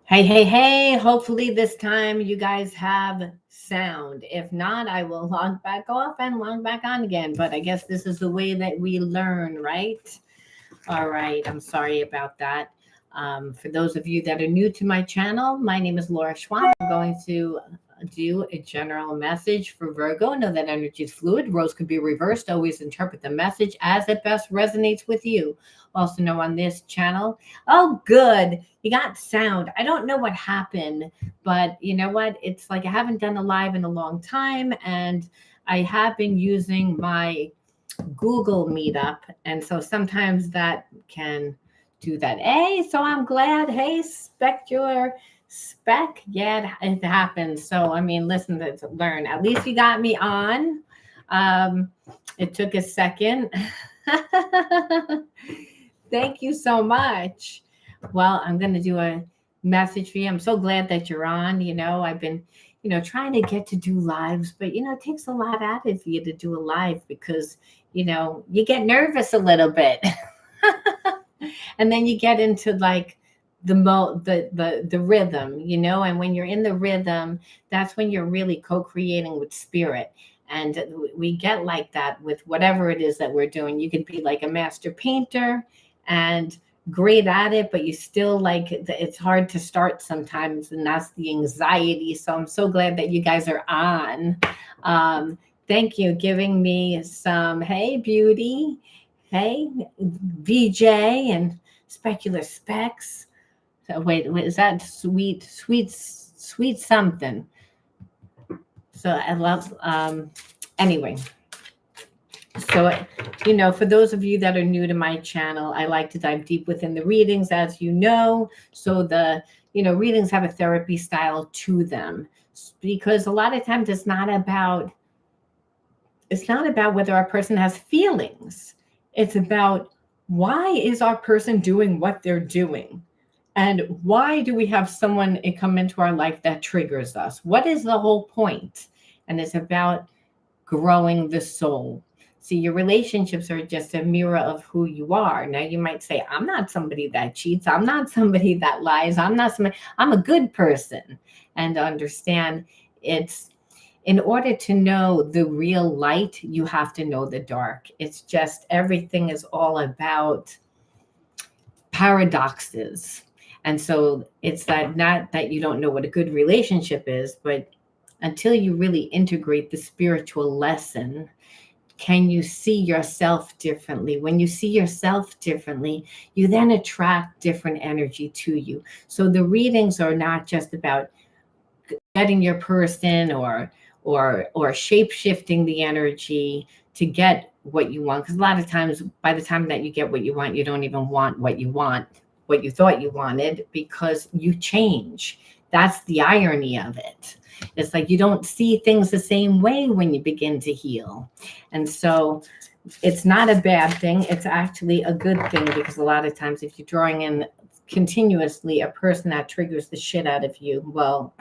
Hey, hey, hey. Hopefully, this time you guys have sound. If not, I will log back off and log back on again. But I guess this is the way that we learn, right? All right. I'm sorry about that. For those of you that are new to my channel, my name is Laura Schwab. I'm going to do a general message for Virgo. Know that energy is fluid. Roles could be reversed. Always interpret the message as it best resonates with you. Also know on this channel. Oh, good. You got sound. I don't know what happened, but you know what? It's like I haven't done a live in a long time, and I have been using my Google Meetup. And so sometimes that can do that. Hey, so I'm glad. Hey, specular spec. Yeah, it happens. So, I mean, listen to learn. At least you got me on. It took a second. Thank you so much. Well, I'm going to do a message for you. I'm so glad that you're on. I've been trying to get to do lives, but it takes a lot out of you to do a live because you get nervous a little bit. And then you get into like the rhythm, and when you're in the rhythm, that's when you're really co-creating with spirit. And we get like that with whatever it is that we're doing. You could be like a master painter and great at it, but you still like it's hard to start sometimes, and that's the anxiety. So I'm so glad that you guys are on. Thank you giving me some hey beauty, hey VJ and specular specs. So wait, is that sweet something? So I love anyway. So, for those of you that are new to my channel, I like to dive deep within the readings, as you know. So readings have a therapy style to them, because a lot of times it's not about whether our person has feelings. It's about why is our person doing what they're doing? And why do we have someone come into our life that triggers us? What is the whole point? And it's about growing the soul. See, your relationships are just a mirror of who you are. Now, you might say, I'm not somebody that cheats. I'm not somebody that lies. I'm a good person. And understand it's in order to know the real light, you have to know the dark. It's just everything is all about paradoxes. And so it's that not that you don't know what a good relationship is, but until you really integrate the spiritual lesson, can you see yourself differently? When you see yourself differently, you then attract different energy to you. So the readings are not just about getting your person or shape shifting the energy to get what you want, because a lot of times by the time that you get what you want, you don't even want what you thought you wanted, because you change. That's the irony of it. It's like you don't see things the same way when you begin to heal. And so it's not a bad thing. It's actually a good thing, because a lot of times if you're drawing in continuously a person that triggers the shit out of you, well,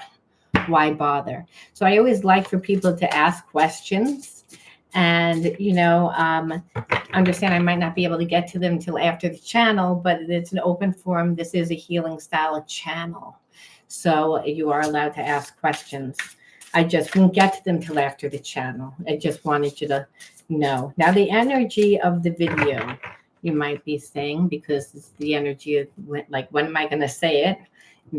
why bother? So I always like for people to ask questions, and understand I might not be able to get to them until after the channel, but it's an open forum. This is a healing style channel, so you are allowed to ask questions. I just won't get to them till after the channel. I just wanted you to know. Now, the energy of the video, you might be saying, because it's the energy of like, when am I going to say it?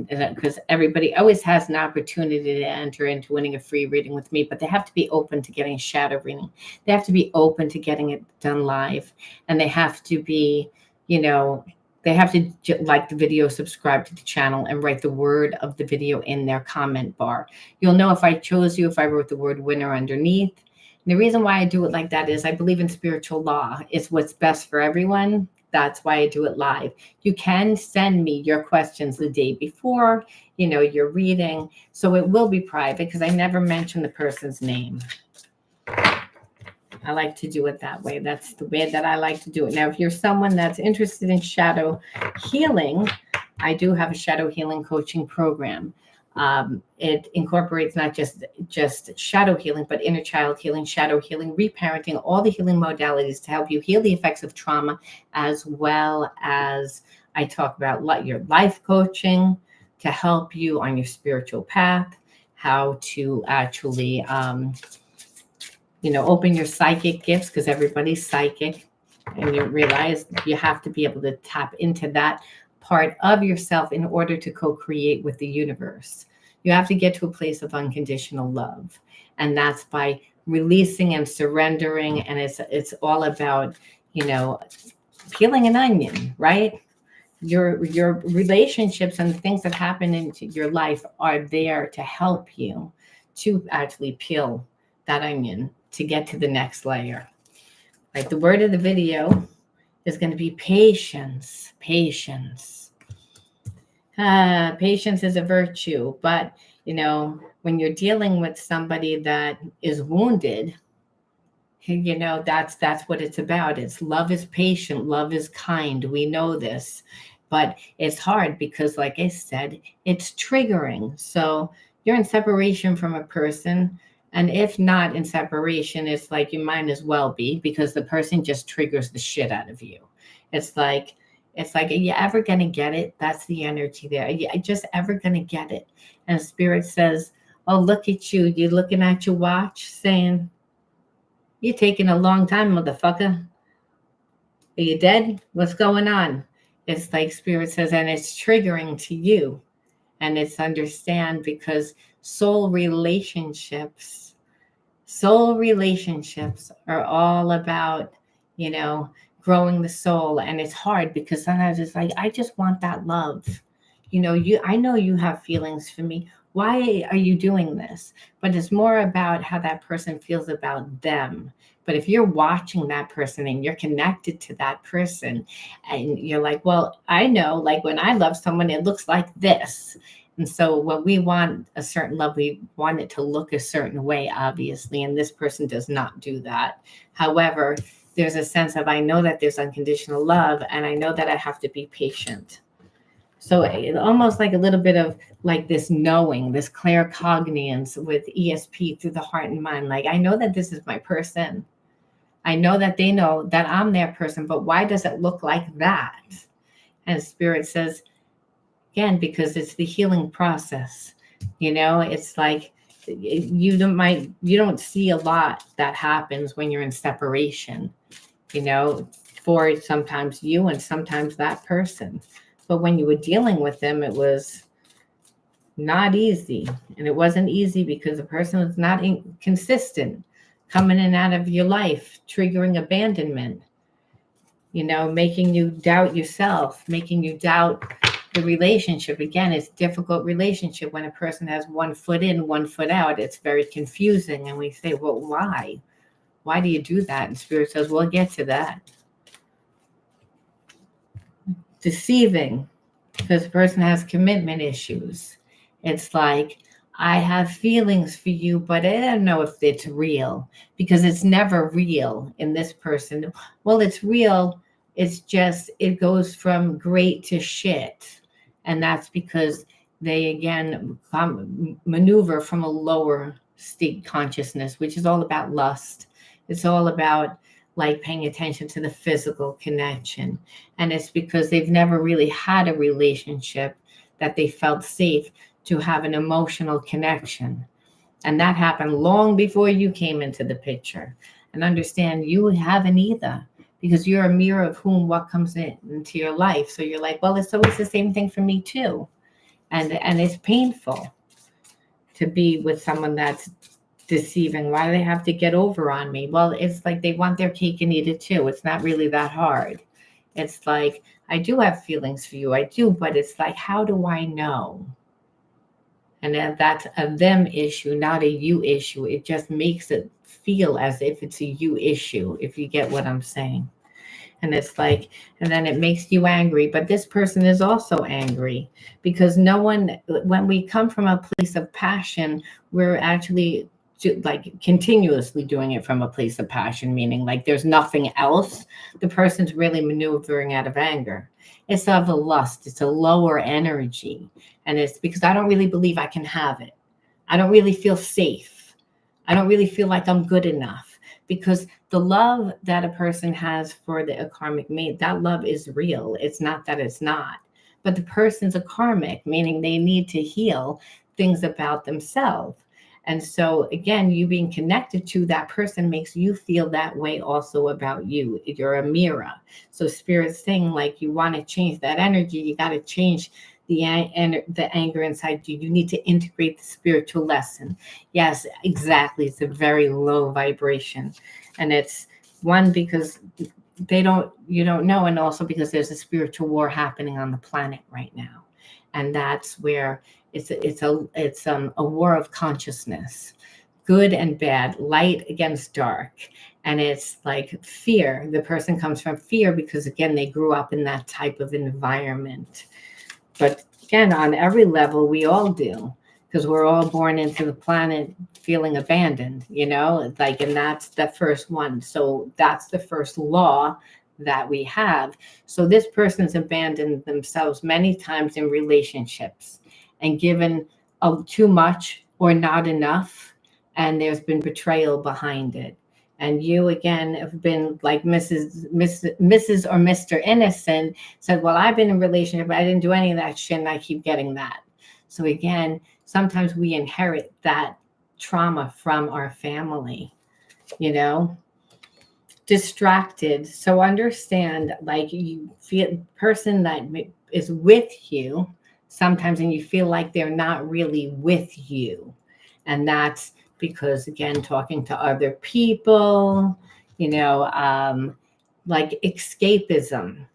Because everybody always has an opportunity to enter into winning a free reading with me, but they have to be open to getting a shadow reading. They have to be open to getting it done live, and they have to be, they have to like the video, subscribe to the channel, and write the word of the video in their comment bar. You'll know if I chose you if I wrote the word winner underneath. And the reason why I do it like that is I believe in spiritual law. It's what's best for everyone. That's why I do it live. You can send me your questions the day before, your reading. So it will be private, because I never mention the person's name. I like to do it that way. That's the way that I like to do it. Now, if you're someone that's interested in shadow healing, I do have a shadow healing coaching program. It incorporates not just shadow healing, but inner child healing, shadow healing, reparenting, all the healing modalities to help you heal the effects of trauma, as well as I talk about your life coaching, to help you on your spiritual path, how to actually, open your psychic gifts, because everybody's psychic. And you realize you have to be able to tap into that part of yourself in order to co-create with the universe. You have to get to a place of unconditional love. And that's by releasing and surrendering. And it's all about, peeling an onion, right? Your relationships and the things that happen into your life are there to help you to actually peel that onion to get to the next layer. Right? The word of the video is going to be patience. Patience. Patience is a virtue, but when you're dealing with somebody that is wounded, that's what it's about. It's love is patient, love is kind. We know this, but it's hard because, like I said, it's triggering. So you're in separation from a person, and if not in separation, it's like you might as well be, because the person just triggers the shit out of you. It's like, are you ever gonna get it? That's the energy there. Are you just ever gonna get it? And Spirit says, oh, look at you. You're looking at your watch saying, you're taking a long time, motherfucker. Are you dead? What's going on? It's like Spirit says, and it's triggering to you. And it's understand, because soul relationships are all about, growing the soul. And it's hard because sometimes it's like, I just want that love. I know you have feelings for me. Why are you doing this? But it's more about how that person feels about them. But if you're watching that person and you're connected to that person, and you're like, well, I know, like when I love someone, it looks like this. And so when we want a certain love, we want it to look a certain way, obviously. And this person does not do that. However, there's a sense of, I know that there's unconditional love, and I know that I have to be patient. So it's almost like a little bit of like this knowing, this claircognizance with ESP through the heart and mind. Like, I know that this is my person. I know that they know that I'm their person, but why does it look like that? And Spirit says, again, because it's the healing process. It's like you don't see a lot that happens when you're in separation, for sometimes you and sometimes that person. But when you were dealing with them, it was not easy. And it wasn't easy because the person was not consistent, coming in and out of your life, triggering abandonment, making you doubt yourself, making you doubt the relationship. Again, it's a difficult relationship when a person has 1 foot in, 1 foot out. It's very confusing. And we say, well, why? Why do you do that? And Spirit says, we'll get to that. Deceiving, because the person has commitment issues. It's like, I have feelings for you, but I don't know if it's real, because it's never real in this person. Well, it's real. It's just, it goes from great to shit. And that's because they, again, maneuver from a lower state consciousness, which is all about lust. It's all about like paying attention to the physical connection. And it's because they've never really had a relationship that they felt safe to have an emotional connection. And that happened long before you came into the picture. And understand, you haven't either, because you're a mirror of what comes into your life. So you're like, well, it's always the same thing for me too. And it's painful to be with someone that's deceiving. Why do they have to get over on me? Well, it's like they want their cake and eat it too. It's not really that hard. It's like, I do have feelings for you. I do, but it's like, how do I know? And that's a them issue, not a you issue. It just makes it feel as if it's a you issue, if you get what I'm saying. And it's like, and then it makes you angry. But this person is also angry because no one, when we come from a place of passion, we're actually like continuously doing it from a place of passion, meaning like there's nothing else. The person's really maneuvering out of anger. It's of a lust. It's a lower energy. And it's because I don't really believe I can have it. I don't really feel safe. I don't really feel like I'm good enough. Because the love that a person has for the karmic mate, that love is real. It's not that it's not. but the person's a karmic, meaning they need to heal things about themselves. And so, again, you being connected to that person makes you feel that way also about you. You're a mirror. So, Spirit's saying, like, you want to change that energy, you got to change the anger inside you. You need to integrate the spiritual lesson. Yes, exactly. It's a very low vibration. And it's one, because you don't know, and also because there's a spiritual war happening on the planet right now. And that's where it's a war of consciousness, good and bad, light against dark. And it's like fear. The person comes from fear because, again, they grew up in that type of environment. But again, on every level, we all do, because we're all born into the planet feeling abandoned, It's like, and that's the first one. So that's the first law that we have. So this person's abandoned themselves many times in relationships and given too much or not enough. And there's been betrayal behind it. And you, again, have been like Mrs. or Mr. Innocent, said, well, I've been in a relationship, but I didn't do any of that shit, and I keep getting that. So again, sometimes we inherit that trauma from our family, distracted. So understand, like, you feel person that is with you sometimes, and you feel like they're not really with you. And that's because, again, talking to other people, like escapism.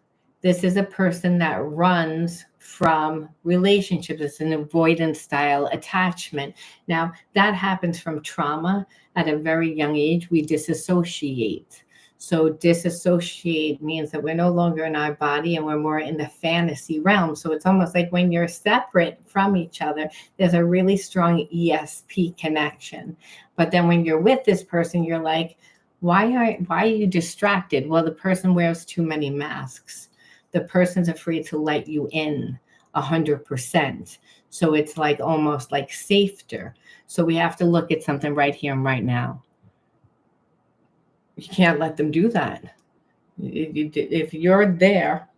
This is a person that runs from relationships. It's an avoidance style attachment. Now, that happens from trauma. At a very young age, we disassociate. So disassociate means that we're no longer in our body and we're more in the fantasy realm. So it's almost like when you're separate from each other, there's a really strong ESP connection. But then when you're with this person, you're like, why are you distracted? Well, the person wears too many masks. The person's afraid to let you in 100%. So it's like almost like safer. So we have to look at something right here and right now. You can't let them do that. If you're there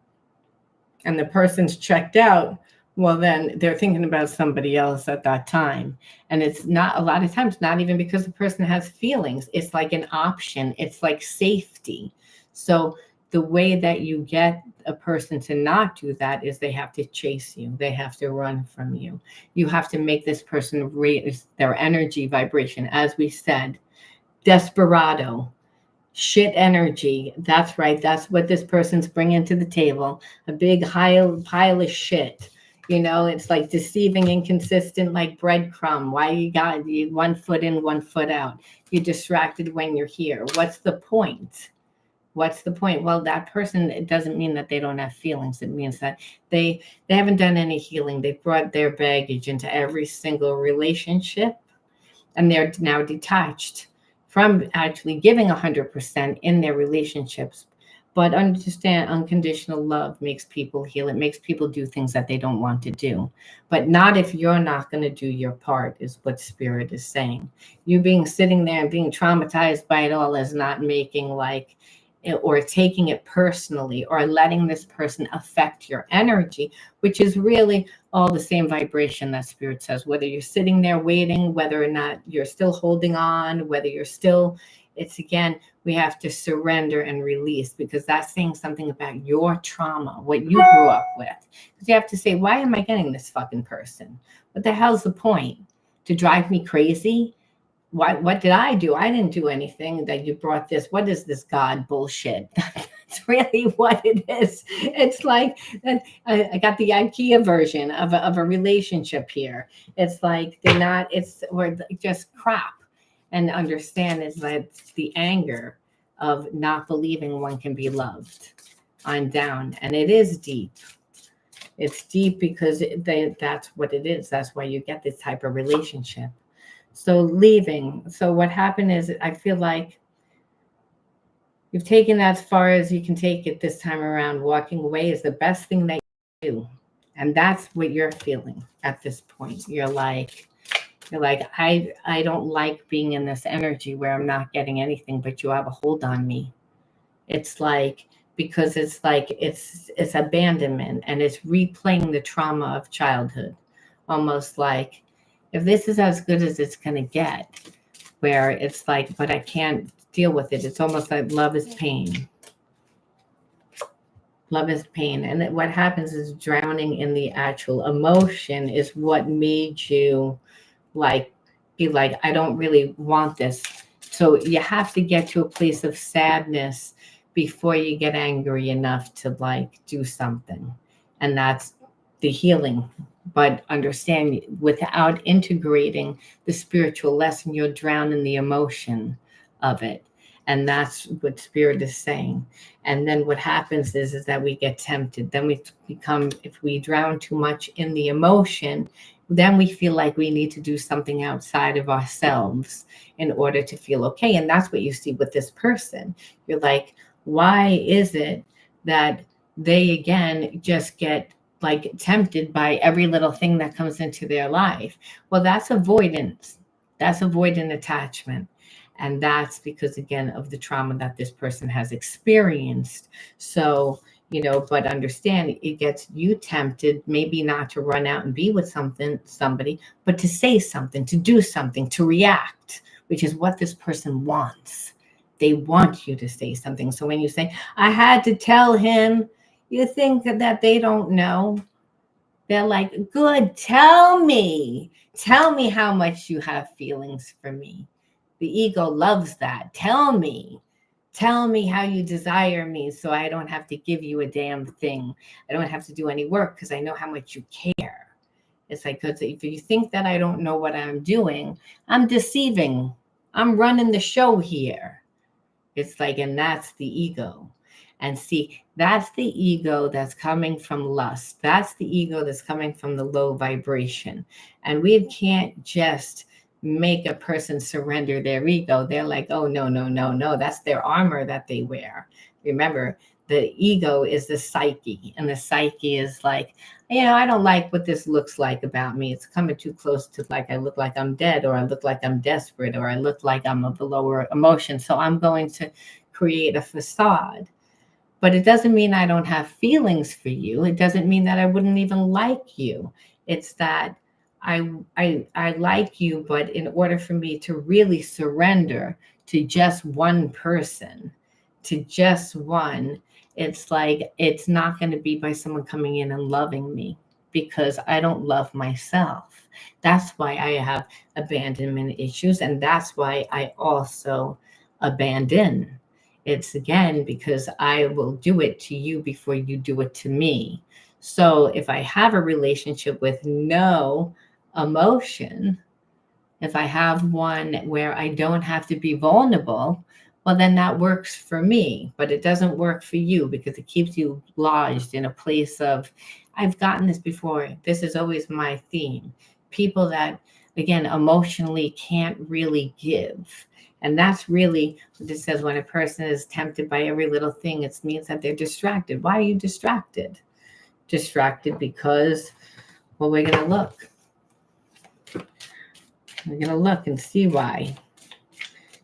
and the person's checked out, well, then they're thinking about somebody else at that time. And it's not, a lot of times, not even because the person has feelings. It's like an option. It's like safety. So the way that you get a person to not do that is they have to chase you. They have to run from you. You have to make this person raise their energy vibration. As we said, desperado, shit energy. That's right. That's what this person's bringing to the table. A big pile of shit. It's like deceiving, inconsistent, like breadcrumb. Why you got you 1 foot in, 1 foot out? You're distracted when you're here. What's the point? What's the point? Well, that person, it doesn't mean that they don't have feelings. It means that they haven't done any healing. They've brought their baggage into every single relationship, and they're now detached from actually giving 100% in their relationships. But understand, unconditional love makes people heal. It makes people do things that they don't want to do. But not if you're not going to do your part, is what Spirit is saying. You being sitting there and being traumatized by it all is not making like, or taking it personally, or letting this person affect your energy, which is really all the same vibration that Spirit says. Whether you're sitting there waiting, whether or not you're still holding on, whether you're still, it's, again, we have to surrender and release, because that's saying something about your trauma, what you grew up with. Because you have to say, why am I getting this fucking person? What the hell's the point? To drive me crazy? What did I do? I didn't do anything that you brought this. What is this God bullshit? That's really what it is. It's like, I got the IKEA version of a relationship here. It's like we're just crap. And understand is that it's the anger of not believing one can be loved. I'm down. And it is deep. It's deep because that's what it is. That's why you get this type of relationship. So leaving. So what happened is, I feel like you've taken that as far as you can take it this time around. Walking away is the best thing that you do. And that's what you're feeling at this point. You're like, I don't like being in this energy where I'm not getting anything, but you have a hold on me. It's like because it's like it's abandonment, and it's replaying the trauma of childhood, almost like, if this is as good as it's going to get, where it's like, but I can't deal with it. It's almost like love is pain. Love is pain. And what happens is drowning in the actual emotion is what made you like be like, I don't really want this. So you have to get to a place of sadness before you get angry enough to like do something. And that's the healing. But understand, without integrating the spiritual lesson, you'll drown in the emotion of it. And that's what spirit is saying. And then what happens is that we get tempted. Then we become, if we drown too much in the emotion, then we feel like we need to do something outside of ourselves in order to feel okay. And that's what you see with this person. You're like, why is it that they again just get like tempted by every little thing that comes into their life? Well, that's avoidance. That's avoidant attachment. And that's because, again, of the trauma that this person has experienced. So, but understand, it gets you tempted, maybe not to run out and be with somebody, but to say something, to do something, to react, which is what this person wants. They want you to say something. So when you say, I had to tell him, you think that they don't know. They're like, good, tell me how much you have feelings for me. The ego loves that. Tell me how you desire me, so I don't have to give you a damn thing. I don't have to do any work because I know how much you care. It's like, because if you think that I don't know what I'm doing, I'm deceiving. I'm running the show here. It's like, and that's the ego. And see, that's the ego that's coming from lust. That's the ego that's coming from the low vibration. And we can't just make a person surrender their ego. They're like, oh, no. That's their armor that they wear. Remember, the ego is the psyche. And the psyche is like, I don't like what this looks like about me. It's coming too close to like, I look like I'm dead, or I look like I'm desperate, or I look like I'm of the lower emotion. So I'm going to create a facade. But it doesn't mean I don't have feelings for you. It doesn't mean that I wouldn't even like you. It's that I like you, but in order for me to really surrender to just one person, to just one, it's like, it's not going to be by someone coming in and loving me, because I don't love myself. That's why I have abandonment issues. And that's why I also abandon. It's again, because I will do it to you before you do it to me. So if I have a relationship with no emotion, if I have one where I don't have to be vulnerable, well, then that works for me, but it doesn't work for you, because it keeps you lodged in a place of, I've gotten this before. This is always my theme. People that, again, emotionally can't really give. And that's really what it says. When a person is tempted by every little thing, it means that they're distracted. Why are you distracted? Distracted because, well, we're going to look. We're going to look and see why.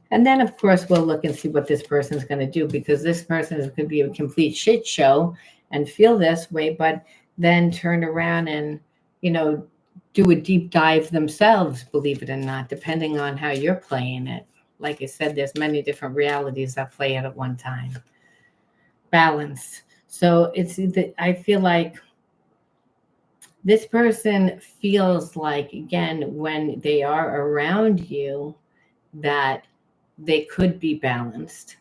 And then, of course, we'll look and see what this person's going to do, because this person could be a complete shit show and feel this way, but then turn around and, do a deep dive themselves, believe it or not, depending on how you're playing it. Like I said, there's many different realities that play out at one time. Balance. So I feel like this person feels like, again, when they are around you, that they could be balanced.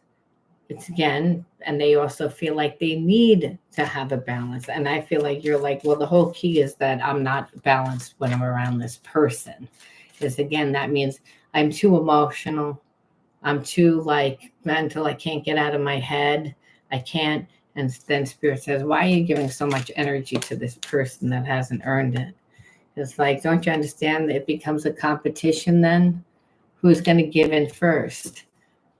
It's again, and they also feel like they need to have a balance. And I feel like you're like, well, the whole key is that I'm not balanced when I'm around this person. Because again, that means I'm too emotional. I'm too like mental. I can't get out of my head. I can't. And then Spirit says, why are you giving so much energy to this person that hasn't earned it? It's like, don't you understand that it becomes a competition then? Who's going to give in first?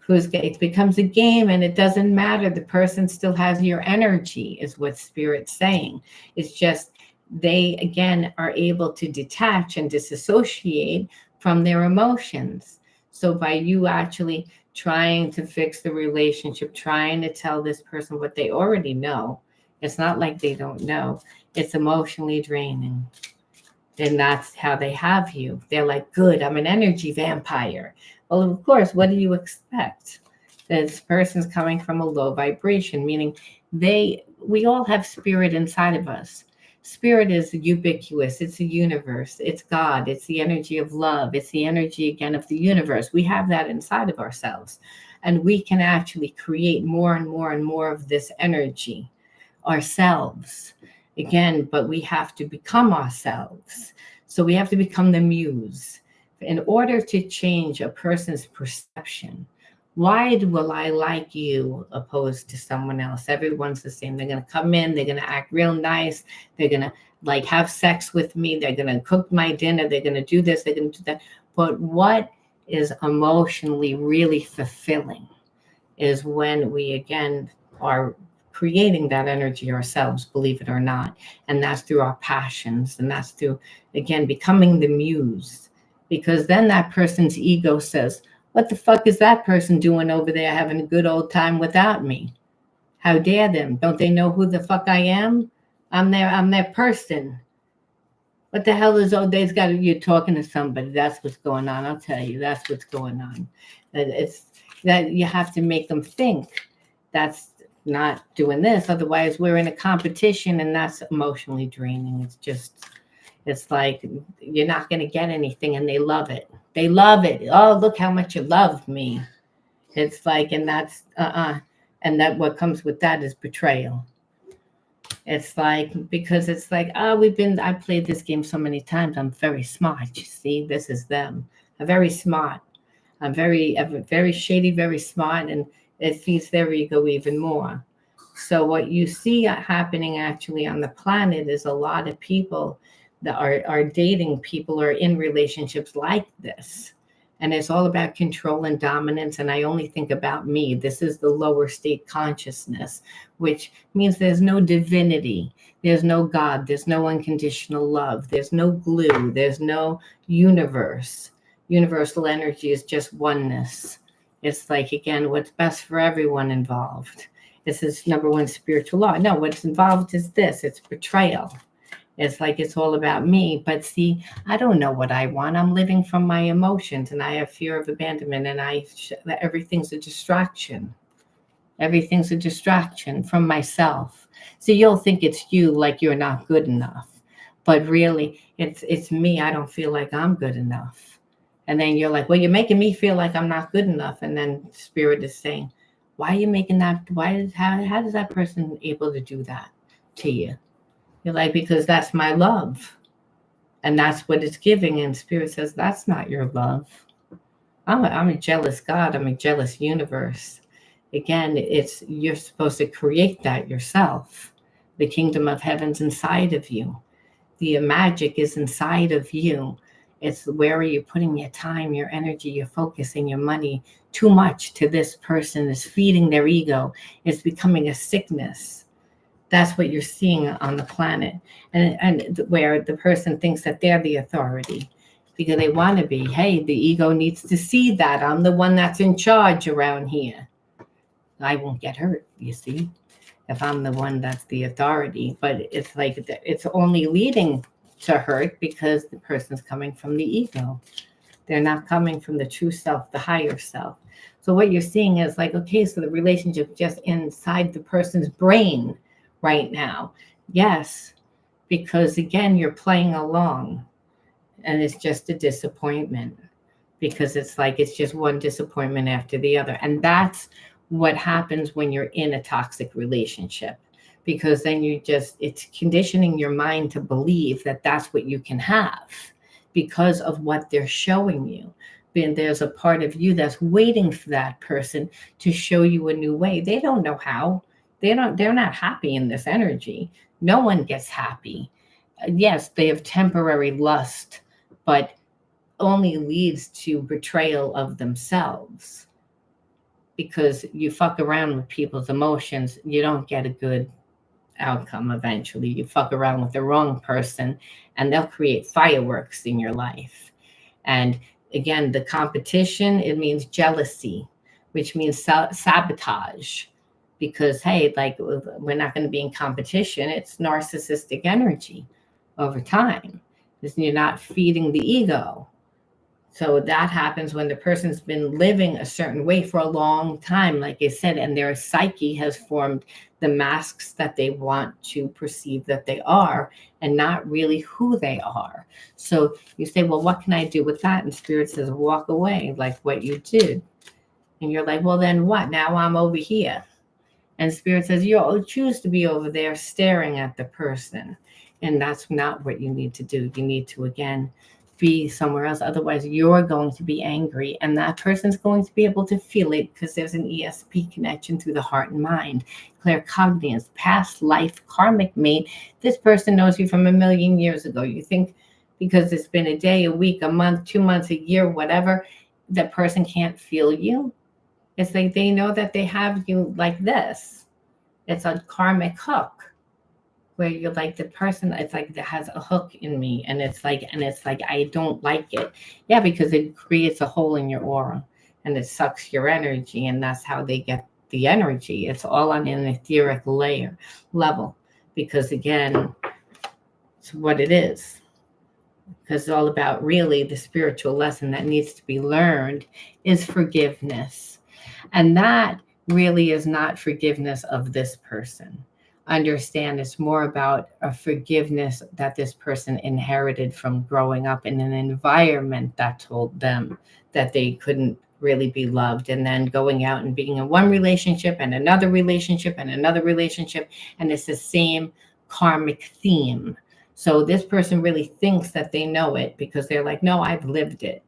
It becomes a game, and it doesn't matter. The person still has your energy, is what Spirit's saying. It's just they, again, are able to detach and disassociate from their emotions. So by you actually trying to fix the relationship, trying to tell this person what they already know, it's not like they don't know. It's emotionally draining. And that's how they have you. They're like, good, I'm an energy vampire. Well, of course, what do you expect? This person's coming from a low vibration, meaning we all have spirit inside of us. Spirit is ubiquitous, it's the universe, it's God, it's the energy of love, it's the energy again of the universe. We have that inside of ourselves. And we can actually create more and more and more of this energy ourselves again, but we have to become ourselves. So we have to become the muse in order to change a person's perception. Why will I like you opposed to someone else? Everyone's the same. They're going to come in, they're going to act real nice, they're going to like have sex with me, they're going to cook my dinner, they're going to do this, they're going to do that. But what is emotionally really fulfilling is when we again are creating that energy ourselves, believe it or not. And that's through our passions. And that's through, again, becoming the muse. Because then that person's ego says, what the fuck is that person doing over there having a good old time without me? How dare them? Don't they know who the fuck I am? I'm their person. What the hell is they've got you talking to somebody? That's what's going on. I'll tell you, that's what's going on. It's that you have to make them think that's not doing this. Otherwise, we're in a competition, and that's emotionally draining. It's like you're not going to get anything, and they love it. They love it. Oh, look how much you love me. It's like, and that's and that what comes with that is betrayal. It's like because it's like I played this game so many times. I'm very smart. You see, this is them. I'm very smart. I'm very shady, very smart, and it feeds their ego even more. So what you see happening actually on the planet is a lot of people that are dating people or in relationships like this. And it's all about control and dominance. And I only think about me. This is the lower state consciousness, which means there's no divinity. There's no God. There's no unconditional love. There's no glue. There's no universe. Universal energy is just oneness. It's like, again, what's best for everyone involved. This is number one spiritual law. No, what's involved is this. It's betrayal. It's like it's all about me. But see, I don't know what I want. I'm living from my emotions, and I have fear of abandonment, and everything's a distraction. Everything's a distraction from myself. So you'll think it's you, like you're not good enough. But really, it's me. I don't feel like I'm good enough. And then you're like, well, you're making me feel like I'm not good enough. And then spirit is saying, why are you making that? How does that person able to do that to you? You're like, because that's my love. And that's what it's giving. And spirit says, that's not your love. I'm a jealous God. I'm a jealous universe. Again, you're supposed to create that yourself. The kingdom of heaven's inside of you. The magic is inside of you. It's where are you putting your time, your energy, your focus, and your money too much to this person is feeding their ego. It's becoming a sickness. That's what you're seeing on the planet. And where the person thinks that they're the authority because they want to be. Hey, the ego needs to see that I'm the one that's in charge around here. I won't get hurt, you see, if I'm the one that's the authority. But it's like it's only leading to hurt because the person's coming from the ego. They're not coming from the true self, the higher self. So what you're seeing is like, okay, so the relationship just inside the person's brain right now. Yes, because again, you're playing along and it's just a disappointment because it's like it's just one disappointment after the other. And that's what happens when you're in a toxic relationship, because then it's conditioning your mind to believe that that's what you can have because of what they're showing you. And there's a part of you that's waiting for that person to show you a new way. They don't know how. They're not happy in this energy. No one gets happy. Yes, they have temporary lust, but only leads to betrayal of themselves. Because you fuck around with people's emotions, you don't get a good outcome eventually. You fuck around with the wrong person and they'll create fireworks in your life. And Again, the competition, it means jealousy, which means sabotage. Because, hey, like we're not going to be in competition. It's narcissistic energy over time. Because you're not feeding the ego. So that happens when the person's been living a certain way for a long time, like I said, and their psyche has formed the masks that they want to perceive that they are and not really who they are. So you say, well, what can I do with that? And Spirit says, walk away, like what you did. And you're like, well, then what? Now I'm over here. And Spirit says, you'll choose to be over there staring at the person. And that's not what you need to do. You need to, again, be somewhere else. Otherwise, you're going to be angry. And that person's going to be able to feel it because there's an ESP connection through the heart and mind. Claircognizance, past life, karmic mate. This person knows you from a million years ago. You think because it's been a day, a week, a month, 2 months, a year, whatever, that person can't feel you? It's like they know that they have you like this. It's a karmic hook where you're like the person, it's like that has a hook in me. And it's like I don't like it. Yeah, because it creates a hole in your aura and it sucks your energy. And that's how they get the energy. It's all on an etheric level. Because again, it's what it is. Because it's all about really the spiritual lesson that needs to be learned is forgiveness. And that really is not forgiveness of this person. Understand it's more about a forgiveness that this person inherited from growing up in an environment that told them that they couldn't really be loved, and then going out and being in one relationship and another relationship and another relationship, and it's the same karmic theme. So this person really thinks that they know it because they're like, no, I've lived it.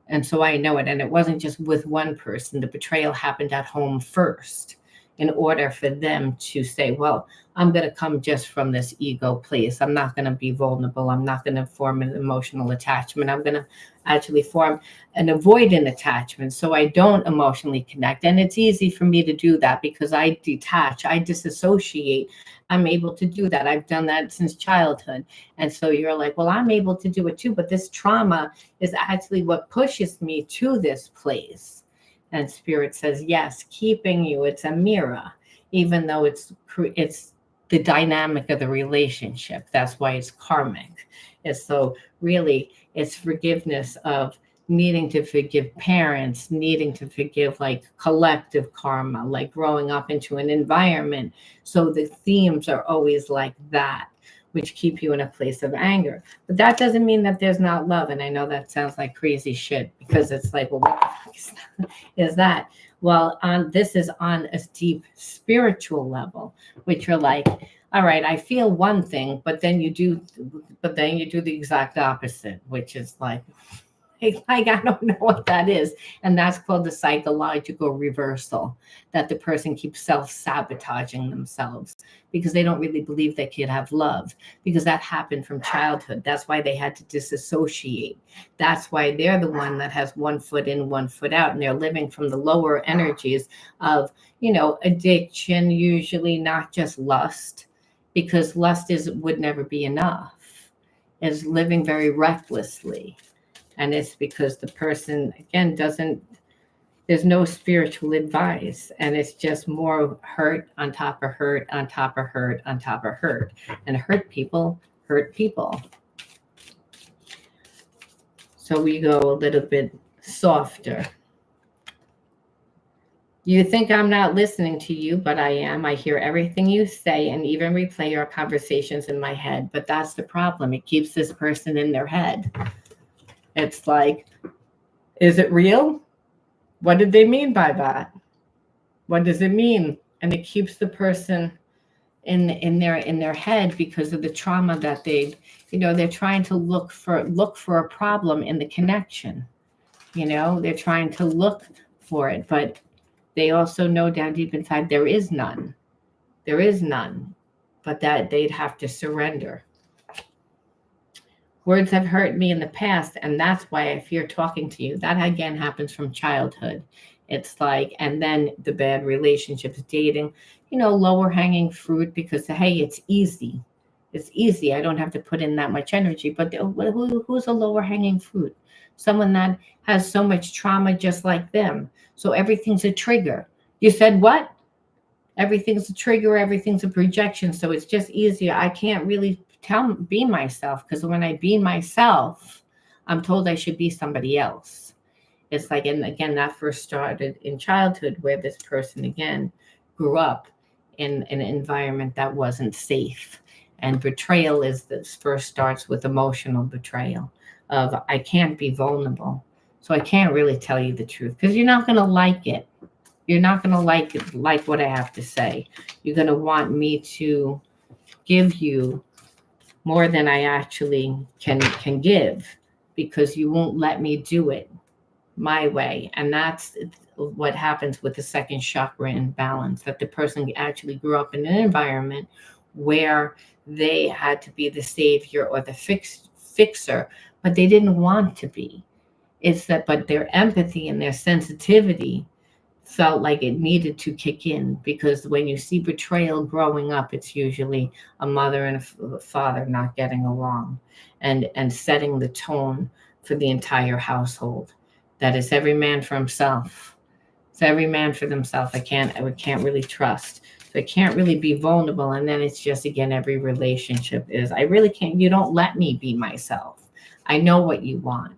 And so I know it. And it wasn't just with one person. The betrayal happened at home first in order for them to say, well, I'm going to come just from this ego place. I'm not going to be vulnerable. I'm not going to form an emotional attachment. I'm going to actually form an avoidant attachment so I don't emotionally connect. And it's easy for me to do that because I detach, I disassociate. I'm able to do that. I've done that since childhood. And so you're like, well, I'm able to do it too. But this trauma is actually what pushes me to this place. And Spirit says, yes, keeping you, it's a mirror, even though it's the dynamic of the relationship. That's why it's karmic. And so really it's forgiveness of needing to forgive parents, needing to forgive like collective karma, like growing up into an environment. So the themes are always like that, which keep you in a place of anger. But that doesn't mean that there's not love. And I know that sounds like crazy shit because it's like, well, what the fuck is that? Well, this is on a deep spiritual level, which you're like, all right, I feel one thing, but then you do the exact opposite, which is like I don't know what that is. And that's called the psychological reversal, that the person keeps self-sabotaging themselves because they don't really believe they could have love, because that happened from childhood. That's why they had to disassociate. That's why they're the one that has 1 foot in, 1 foot out, and they're living from the lower energies of, addiction, usually not just lust, because lust would never be enough. Is living very recklessly. And it's because the person, again, there's no spiritual advice. And it's just more hurt on top of hurt, on top of hurt, on top of hurt. And hurt people hurt people. So we go a little bit softer. You think I'm not listening to you, but I am. I hear everything you say and even replay our conversations in my head. But that's the problem. It keeps this person in their head. It's like, is it real? What did they mean by that? What does it mean? And it keeps the person in their head because of the trauma that they're trying to look for a problem in the connection. They're trying to look for it, but they also know down deep inside there is none. There is none, but that they'd have to surrender. Words have hurt me in the past, and that's why I fear talking to you. That, again, happens from childhood. It's like, and then the bad relationships, dating, lower hanging fruit because, hey, it's easy. It's easy. I don't have to put in that much energy. But who's a lower hanging fruit? Someone that has so much trauma just like them. So everything's a trigger. You said what? Everything's a trigger, everything's a projection. So it's just easier. I can't really be myself, because when I be myself, I'm told I should be somebody else. It's like, and again, that first started in childhood, where this person again grew up in an environment that wasn't safe. And betrayal is this first starts with emotional betrayal of I can't be vulnerable. So I can't really tell you the truth, because you're not going to like it. You're not going to like what I have to say. You're going to want me to give you more than I actually can give, because you won't let me do it my way. And that's what happens with the second chakra imbalance, that the person actually grew up in an environment where they had to be the savior or the fixer, but they didn't want to be. It's that, but their empathy and their sensitivity felt like it needed to kick in, because when you see betrayal growing up, it's usually a mother and a father not getting along, and setting the tone for the entire household. That is every man for himself. It's every man for themselves. I can't really trust. So I can't really be vulnerable. And then it's just, again, every relationship is, I really can't, you don't let me be myself. I know what you want.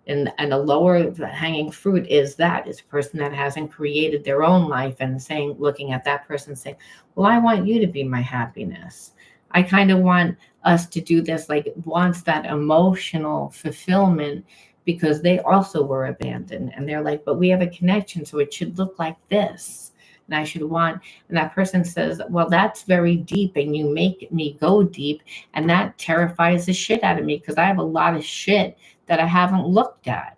And a lower hanging fruit is a person that hasn't created their own life, and saying, looking at that person saying, well, I want you to be my happiness. I kind of want us to do this, like wants that emotional fulfillment, because they also were abandoned, and they're like, but we have a connection, so it should look like this. And I should want, and that person says, well, that's very deep, and you make me go deep, and that terrifies the shit out of me, because I have a lot of shit that I haven't looked at,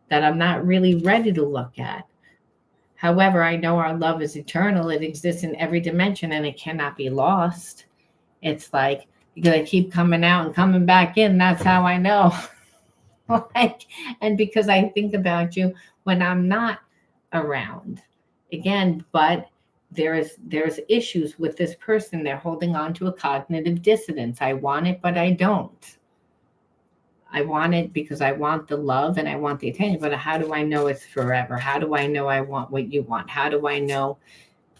that I'm not really ready to look at. However, I know our love is eternal. It exists in every dimension, and it cannot be lost. It's like, you gotta keep coming out and coming back in. That's how I know. Like, and because I think about you when I'm not around. Again, but there's issues with this person. They're holding on to a cognitive dissonance. I want it, but I don't. I want it because I want the love and I want the attention, but how do I know it's forever? How do I know I want what you want? How do I know?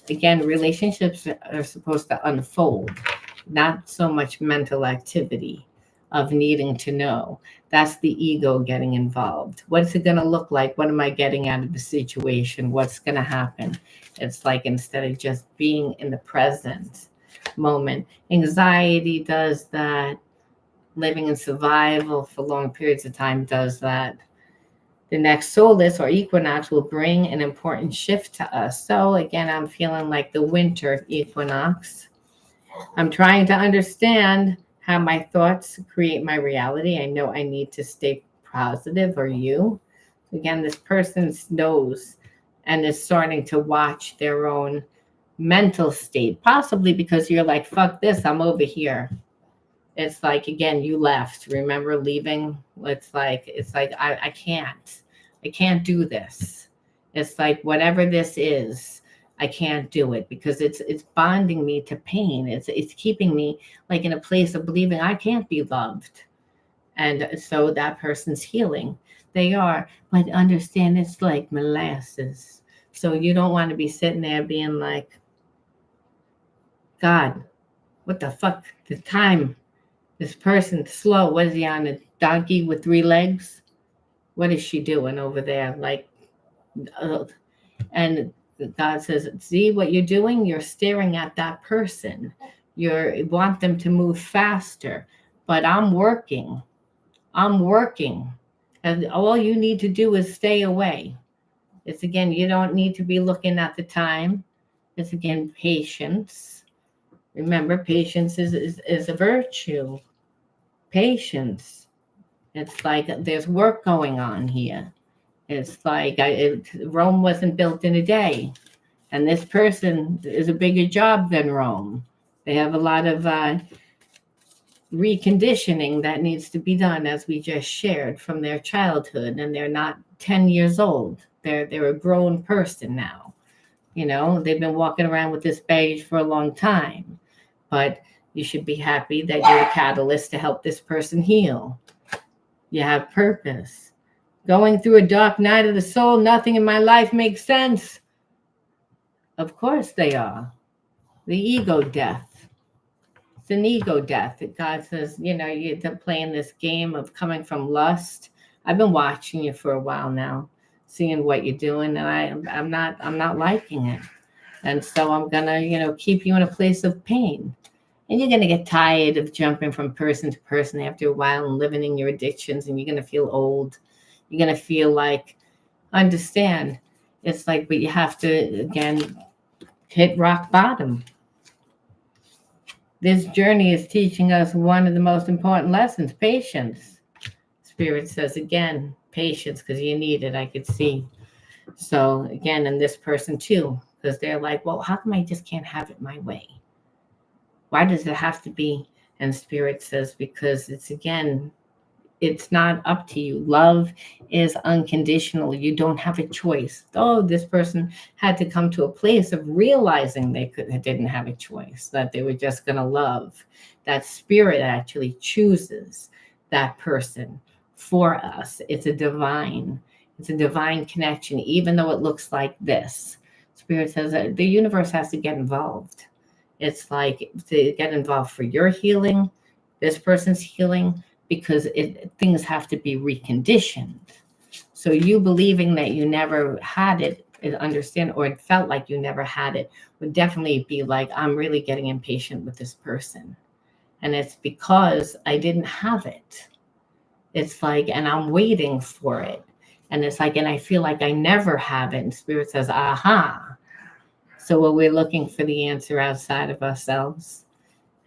Again, relationships are supposed to unfold, not so much mental activity of needing to know. That's the ego getting involved. What's it going to look like? What am I getting out of the situation? What's going to happen? It's like, instead of just being in the present moment, anxiety does that. Living in survival for long periods of time does that. The next solstice or equinox will bring an important shift to us. So again, I'm feeling like the winter equinox. I'm trying to understand how my thoughts create my reality. I know I need to stay positive, or you. Again, this person knows and is starting to watch their own mental state, possibly because you're like, fuck this, I'm over here. It's like, again, you left. Remember leaving? It's like I can't do this. It's like, whatever this is, I can't do it, because it's bonding me to pain. It's keeping me like in a place of believing I can't be loved. And so that person's healing. They are, but understand it's like molasses. So you don't want to be sitting there being like, God, what the fuck? The time. This person's slow. What is he on, a donkey with 3 legs? What is she doing over there? Like, and God says, see what you're doing? You're staring at that person. You want them to move faster, but I'm working. And all you need to do is stay away. It's, again, you don't need to be looking at the time. It's, again, patience. Remember, patience is a virtue. Patience. It's like there's work going on here. It's like Rome wasn't built in a day. And this person is a bigger job than Rome. They have a lot of reconditioning that needs to be done, as we just shared, from their childhood. And they're not 10 years old. They're a grown person now. You know, they've been walking around with this baggage for a long time. But You should be happy that you're a catalyst to help this person heal. You have purpose. Going through a dark night of the soul, nothing in my life makes sense. Of course they are. The ego death. It's an ego death. God says, you're playing this game of coming from lust. I've been watching you for a while now, seeing what you're doing, and I'm not liking it. And so I'm gonna, keep you in a place of pain. And you're gonna get tired of jumping from person to person after a while and living in your addictions, and you're gonna feel old. You're gonna feel like, understand, it's like, but you have to, again, hit rock bottom. This journey is teaching us one of the most important lessons, patience. Spirit says, again, patience, because you need it, I could see. So again, and this person too, because they're like, well, how come I just can't have it my way? Why does it have to be? And Spirit says, because it's not up to you. Love is unconditional. You don't have a choice. Oh, this person had to come to a place of realizing they didn't have a choice, that they were just going to love. That Spirit actually chooses that person for us. It's a divine connection, even though it looks like this. Spirit says that the universe has to get involved. It's like to get involved for your healing, this person's healing, because things have to be reconditioned. So you believing that you never had it, understand, or it felt like you never had it, would definitely be like, I'm really getting impatient with this person. And it's because I didn't have it. It's like, and I'm waiting for it. And it's like, and I feel like I never have it. And Spirit says, aha. So we're looking for the answer outside of ourselves.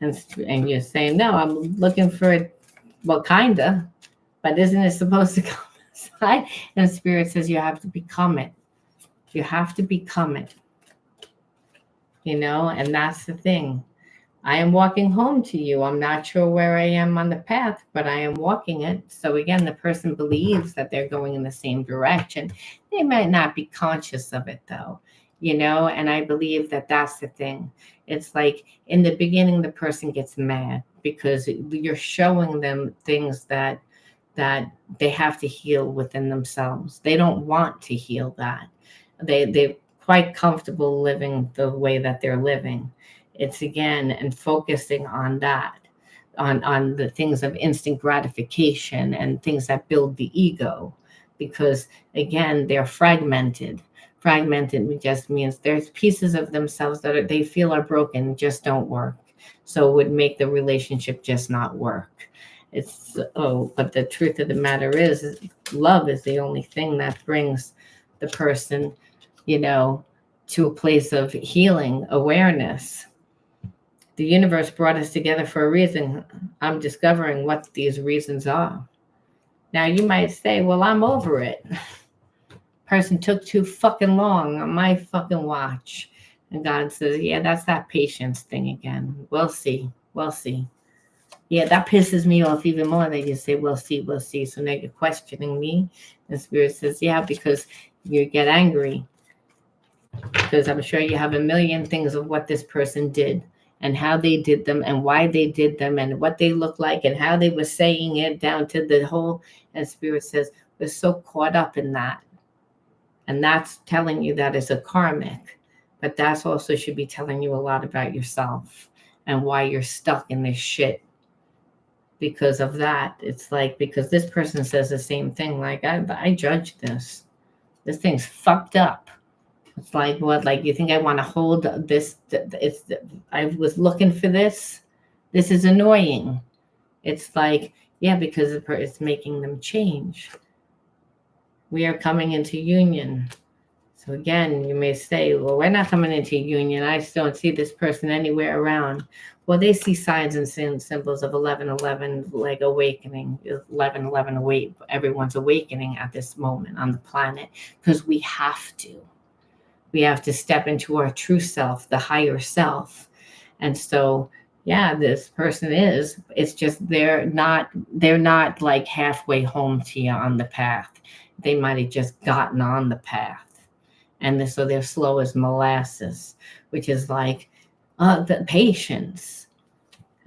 And you're saying, no, I'm looking for it. Well, kinda, but isn't it supposed to come inside? And Spirit says you have to become it. You have to become it. And that's the thing. I am walking home to you. I'm not sure where I am on the path, but I am walking it. So again, the person believes that they're going in the same direction. They might not be conscious of it though, and I believe that that's the thing. It's like in the beginning, the person gets mad because you're showing them things that they have to heal within themselves. They don't want to heal that. They're quite comfortable living the way that they're living. It's again, and focusing on that, on the things of instant gratification and things that build the ego, because again, they're fragmented. Fragmented just means there's pieces of themselves that they feel are broken, just don't work. So it would make the relationship just not work. But the truth of the matter is love is the only thing that brings the person, to a place of healing awareness. The universe brought us together for a reason. I'm discovering what these reasons are. Now you might say, well, I'm over it. Person took too fucking long on my fucking watch. And God says, yeah, that's that patience thing again. We'll see. Yeah, that pisses me off even more that you say, we'll see. So now you're questioning me. The Spirit says, yeah, because you get angry. Because I'm sure you have a million things of what this person did and how they did them and why they did them and what they look like and how they were saying it down to the whole. And Spirit says, we're so caught up in that. And that's telling you that it's a karmic. But that's also should be telling you a lot about yourself and why you're stuck in this shit. Because of that, it's like, because this person says the same thing. Like, I judge this. This thing's fucked up. It's like, what? Like, you think I want to hold this? I was looking for this. This is annoying. It's like, yeah, because it's making them change. We are coming into union. So again, you may say, well, we're not coming into union. I still don't see this person anywhere around. Well, they see signs and symbols of 11:11, like awakening, 11:11 awake. Everyone's awakening at this moment on the planet because we have to. We have to step into our true self, the higher self. And so, yeah, this person is. It's just they're not like halfway home to you on the path. They might have just gotten on the path. And so they're slow as molasses, which is like the patience.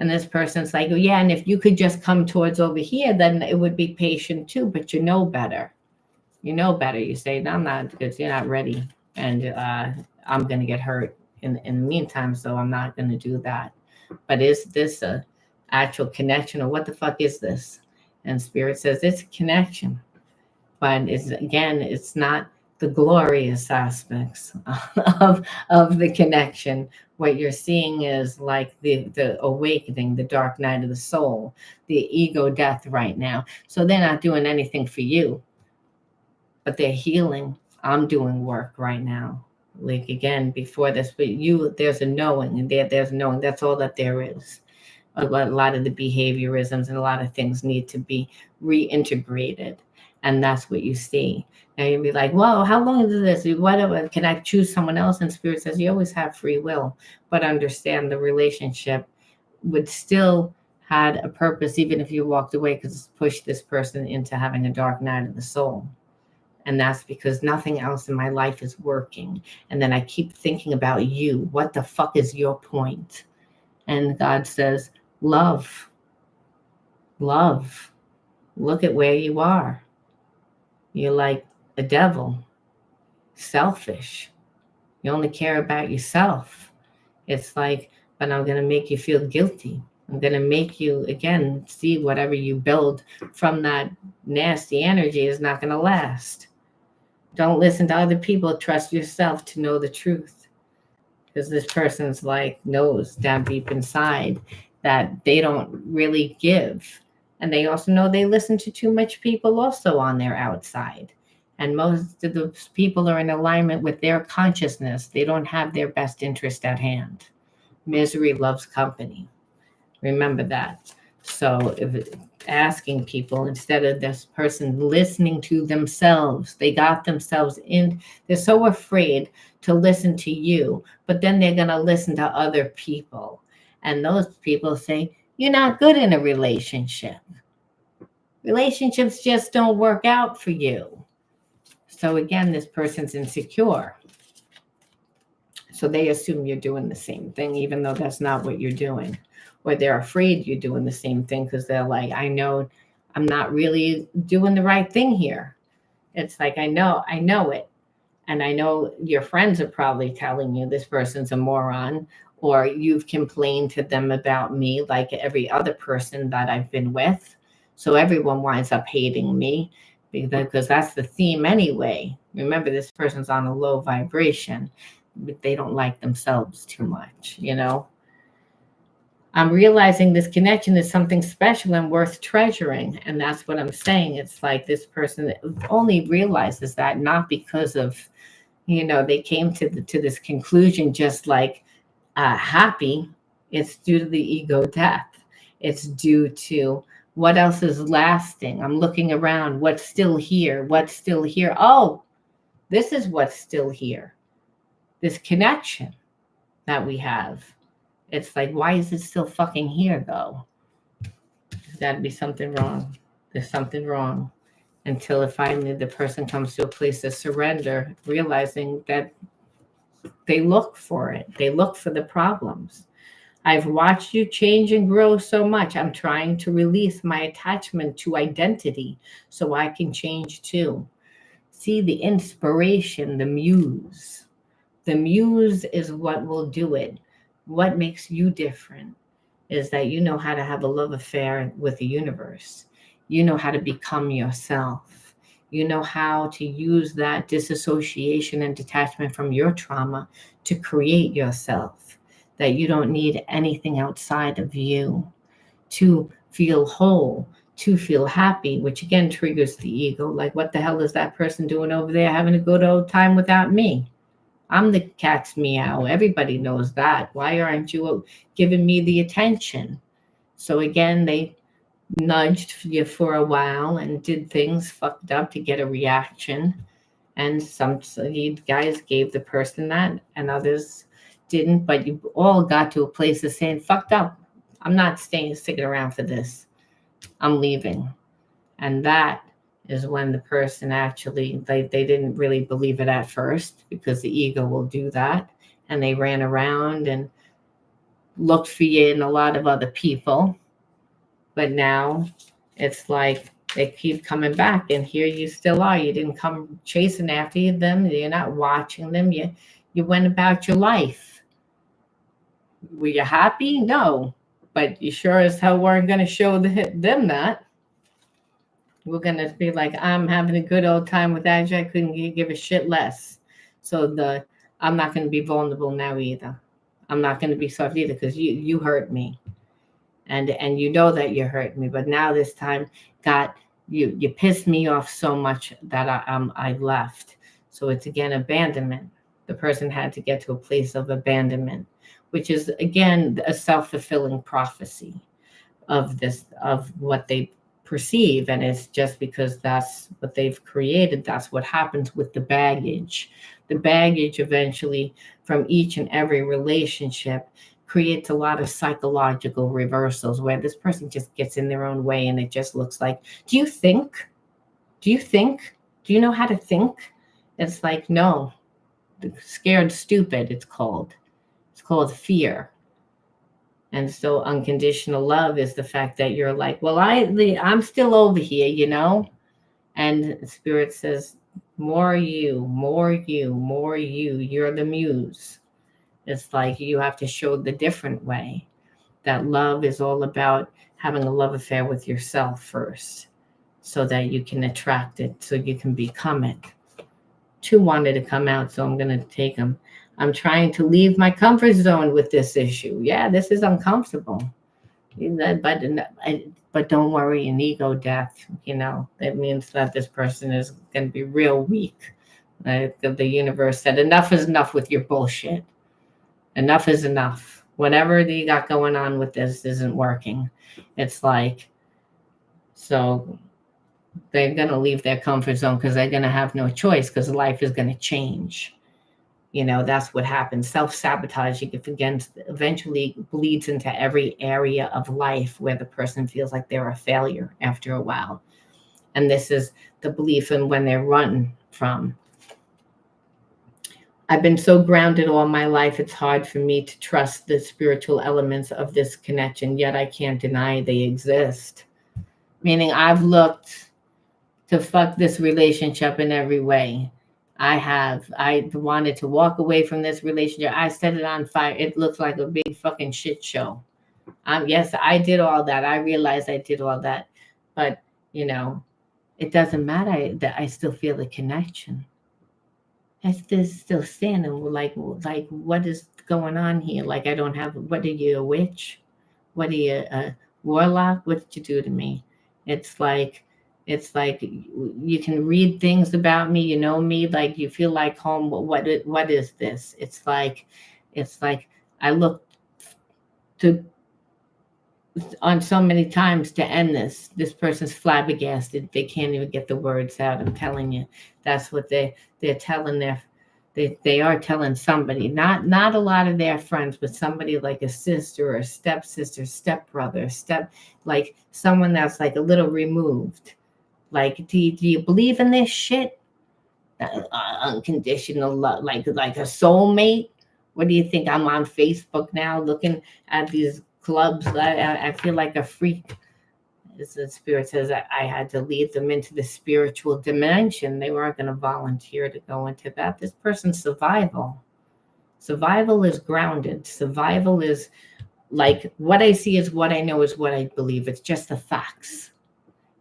And this person's like, oh, yeah, and if you could just come towards over here, then it would be patient too, but you know better. You know better. You say, no, I'm not, because you're not ready. And I'm going to get hurt in the meantime, so I'm not going to do that. But is this a actual connection, or what the fuck is this? And Spirit says it's a connection. But it's, again, it's not the glorious aspects of the connection. What you're seeing is like the awakening, the dark night of the soul, the ego death right now. So they're not doing anything for you, but they're healing. I'm doing work right now. Like, again, before this, but you, there's a knowing, and there's knowing. That's all that there is. A lot of the behaviorisms and a lot of things need to be reintegrated. And that's what you see. Now you'll be like, whoa, how long is this? Whatever. Can I choose someone else? And Spirit says, you always have free will, but understand the relationship would still had a purpose, even if you walked away, because it's pushed this person into having a dark night of the soul. And that's because nothing else in my life is working. And then I keep thinking about you. What the fuck is your point? And God says, love. Love. Look at where you are. You're like a devil. Selfish. You only care about yourself. It's like, but I'm going to make you feel guilty. I'm going to make you, again, see whatever you build from that nasty energy is not going to last. Don't listen to other people. Trust yourself to know the truth. Because this person's like knows down deep inside that they don't really give. And they also know they listen to too much people also on their outside. And most of those people are in alignment with their consciousness. They don't have their best interest at hand. Misery loves company. Remember that. So if asking people, instead of this person listening to themselves, they got themselves in, they're so afraid to listen to you, but then they're going to listen to other people. And those people say, you're not good in a relationship. Relationships just don't work out for you. So again, this person's insecure. So they assume you're doing the same thing, even though that's not what you're doing. Or they're afraid you're doing the same thing because they're like, I know I'm not really doing the right thing here. It's like, I know it. And I know your friends are probably telling you this person's a moron, or you've complained to them about me like every other person that I've been with. So everyone winds up hating me because that's the theme anyway. Remember, this person's on a low vibration, but they don't like themselves too much, you know? I'm realizing this connection is something special and worth treasuring. And that's what I'm saying. It's like this person only realizes that not because of, you know, they came to this conclusion just like happy. It's due to the ego death. It's due to what else is lasting. I'm looking around. What's still here? What's still here? Oh, this is what's still here. This connection that we have. It's like, why is it still fucking here, though? There's got to be something wrong. There's something wrong. Until finally the person comes to a place of surrender, realizing that they look for it. They look for the problems. I've watched you change and grow so much. I'm trying to release my attachment to identity so I can change too. See the inspiration, the muse. The muse is what will do it. What makes you different is that you know how to have a love affair with the universe. You know how to become yourself. You know how to use that disassociation and detachment from your trauma to create yourself, that you don't need anything outside of you to feel whole, to feel happy, which again triggers the ego. Like, what the hell is that person doing over there having a good old time without me? I'm the cat's meow. Everybody knows that. Why aren't you giving me the attention? So again, they nudged you for a while and did things fucked up to get a reaction. And some guys gave the person that and others didn't. But you all got to a place of saying, fucked up. I'm not sticking around for this. I'm leaving. And that is when the person actually, they didn't really believe it at first because the ego will do that. And they ran around and looked for you in a lot of other people, but now it's like they keep coming back, and here you still are. You didn't come chasing after them. You're not watching them. You went about your life. Were you happy? No, but you sure as hell weren't going to show them that. We're going to be like, I'm having a good old time with Agile. I couldn't give a shit less. So I'm not going to be vulnerable now either. I'm not going to be soft either because you hurt me. And you know that you hurt me, but now this time, God, you pissed me off so much that I left. So it's again abandonment. The person had to get to a place of abandonment, which is again a self-fulfilling prophecy of what they perceive, and it's just because that's what they've created. That's what happens with the baggage. The baggage eventually from each and every relationship creates a lot of psychological reversals where this person just gets in their own way, and it just looks like, do you think? Do you think? Do you know how to think? It's like, no. Scared stupid, it's called. It's called fear. And so unconditional love is the fact that you're like, well, I'm still over here, And Spirit says, more you, more you, more you. You're the muse. It's like you have to show the different way. That love is all about having a love affair with yourself first, so that you can attract it, so you can become it. Two wanted to come out, so I'm going to take them. I'm trying to leave my comfort zone with this issue. Yeah, this is uncomfortable. But don't worry, an ego death, that means that this person is going to be real weak. The universe said, enough is enough with your bullshit. Enough is enough. Whatever you got going on with this isn't working. It's like, so they're going to leave their comfort zone because they're going to have no choice, because life is going to change. That's what happens. Self-sabotaging eventually bleeds into every area of life where the person feels like they're a failure after a while. And this is the belief in when they're run from. I've been so grounded all my life, it's hard for me to trust the spiritual elements of this connection, yet I can't deny they exist. Meaning I've looked to fuck this relationship in every way. I wanted to walk away from this relationship. I set it on fire. It looks like a big fucking shit show. Yes, I did all that. I realized I did all that. But, it doesn't matter that I still feel the connection. I still standing like what is going on here? Like I don't have, what are you, a witch? What are you, a warlock? What did you do to me? It's like you can read things about me, me, like you feel like home. What is this? It's like I look to on so many times to end this. This person's flabbergasted. They can't even get the words out. I'm telling you, that's what they're telling they are telling somebody, not a lot of their friends, but somebody like a sister or a stepsister, stepbrother, like someone that's like a little removed. Like, do you believe in this shit? Unconditional love, like a soulmate. What do you think? I'm on Facebook now looking at these clubs. I feel like a freak. As the Spirit says, I had to lead them into the spiritual dimension. They weren't going to volunteer to go into that. This person's survival is grounded. Survival is like, what I see is what I know is what I believe. It's just the facts.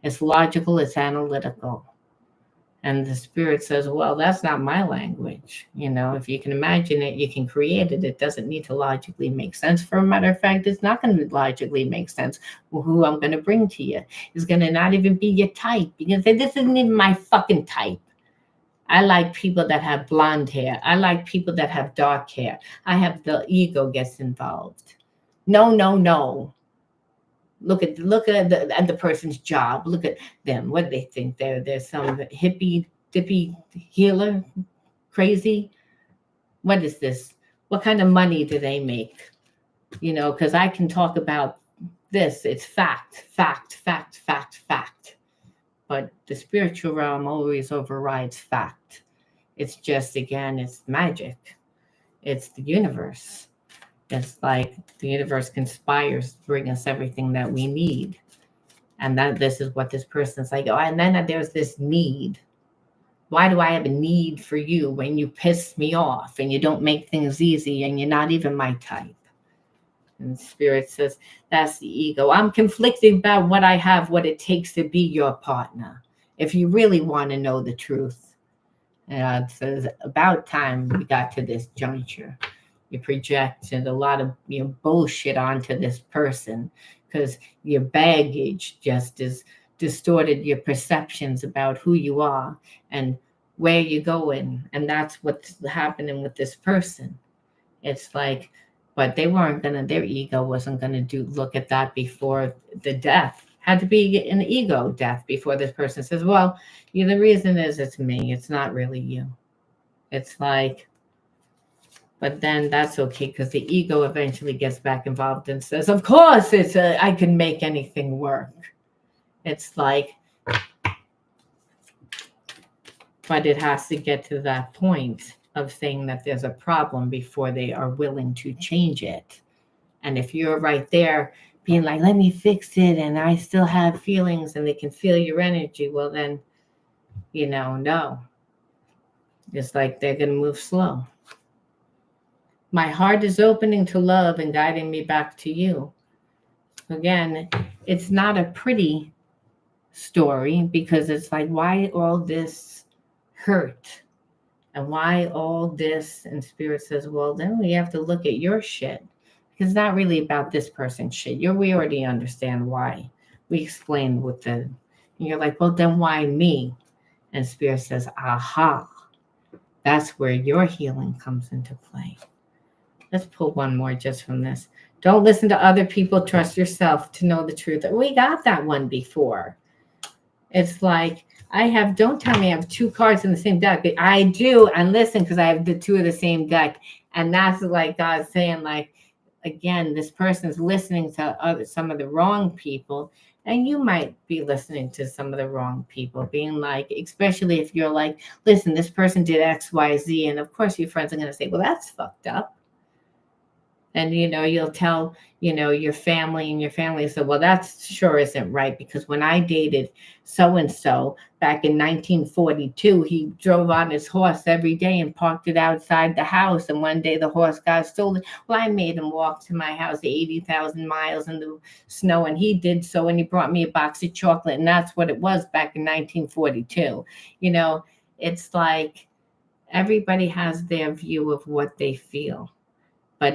It's logical. It's analytical. And the Spirit says, well, that's not my language. If you can imagine it, you can create it. It doesn't need to logically make sense. For a matter of fact, it's not going to logically make sense. Who I'm going to bring to you is going to not even be your type. You can say, this isn't even my fucking type. I like people that have blonde hair. I like people that have dark hair. I have the ego gets involved. No. Look at the person's job. Look at them. What do they think? They're some hippie healer, crazy. What is this? What kind of money do they make? Because I can talk about this. It's fact. But the spiritual realm always overrides fact. It's just, again, it's magic. It's the universe. It's like the universe conspires to bring us everything that we need. And that this is what this person's like. Oh, and then there's this need. Why do I have a need for you when you piss me off and you don't make things easy and you're not even my type? And Spirit says, that's the ego. I'm conflicted about what I have, what it takes to be your partner. If you really want to know the truth. It says, about time we got to this juncture. You projected a lot of bullshit onto this person because your baggage just is distorted your perceptions about who you are and where you're going. And that's what's happening with this person. It's like, but they weren't gonna, their ego wasn't gonna look at that before the death. Had to be an ego death before this person says, well, the reason is it's me. It's not really you. It's like, but then that's okay because the ego eventually gets back involved and says, of course, I can make anything work. It's like, but it has to get to that point of saying that there's a problem before they are willing to change it. And if you're right there being like, let me fix it, and I still have feelings and they can feel your energy, well then, no. It's like they're going to move slow. My heart is opening to love and guiding me back to you. Again, it's not a pretty story because it's like, why all this hurt? And why all this? And Spirit says, well, then we have to look at your shit. Because it's not really about this person's shit. We already understand why. We explained and you're like, well, then why me? And Spirit says, aha. That's where your healing comes into play. Let's pull one more just from this. Don't listen to other people. Trust yourself to know the truth. We got that one before. It's like, don't tell me I have two cards in the same deck. But I do. And listen, because I have the two of the same deck. And that's like God saying, like, again, this person's listening to some of the wrong people. And you might be listening to some of the wrong people, being like, especially if you're like, listen, this person did X, Y, Z. And of course, your friends are going to say, well, that's fucked up. And, you'll tell, your family, and your family said, well, that sure isn't right. Because when I dated so-and-so back in 1942, he drove on his horse every day and parked it outside the house. And one day the horse got stolen. Well, I made him walk to my house 80,000 miles in the snow. And he did so. And he brought me a box of chocolate. And that's what it was back in 1942. It's like everybody has their view of what they feel. But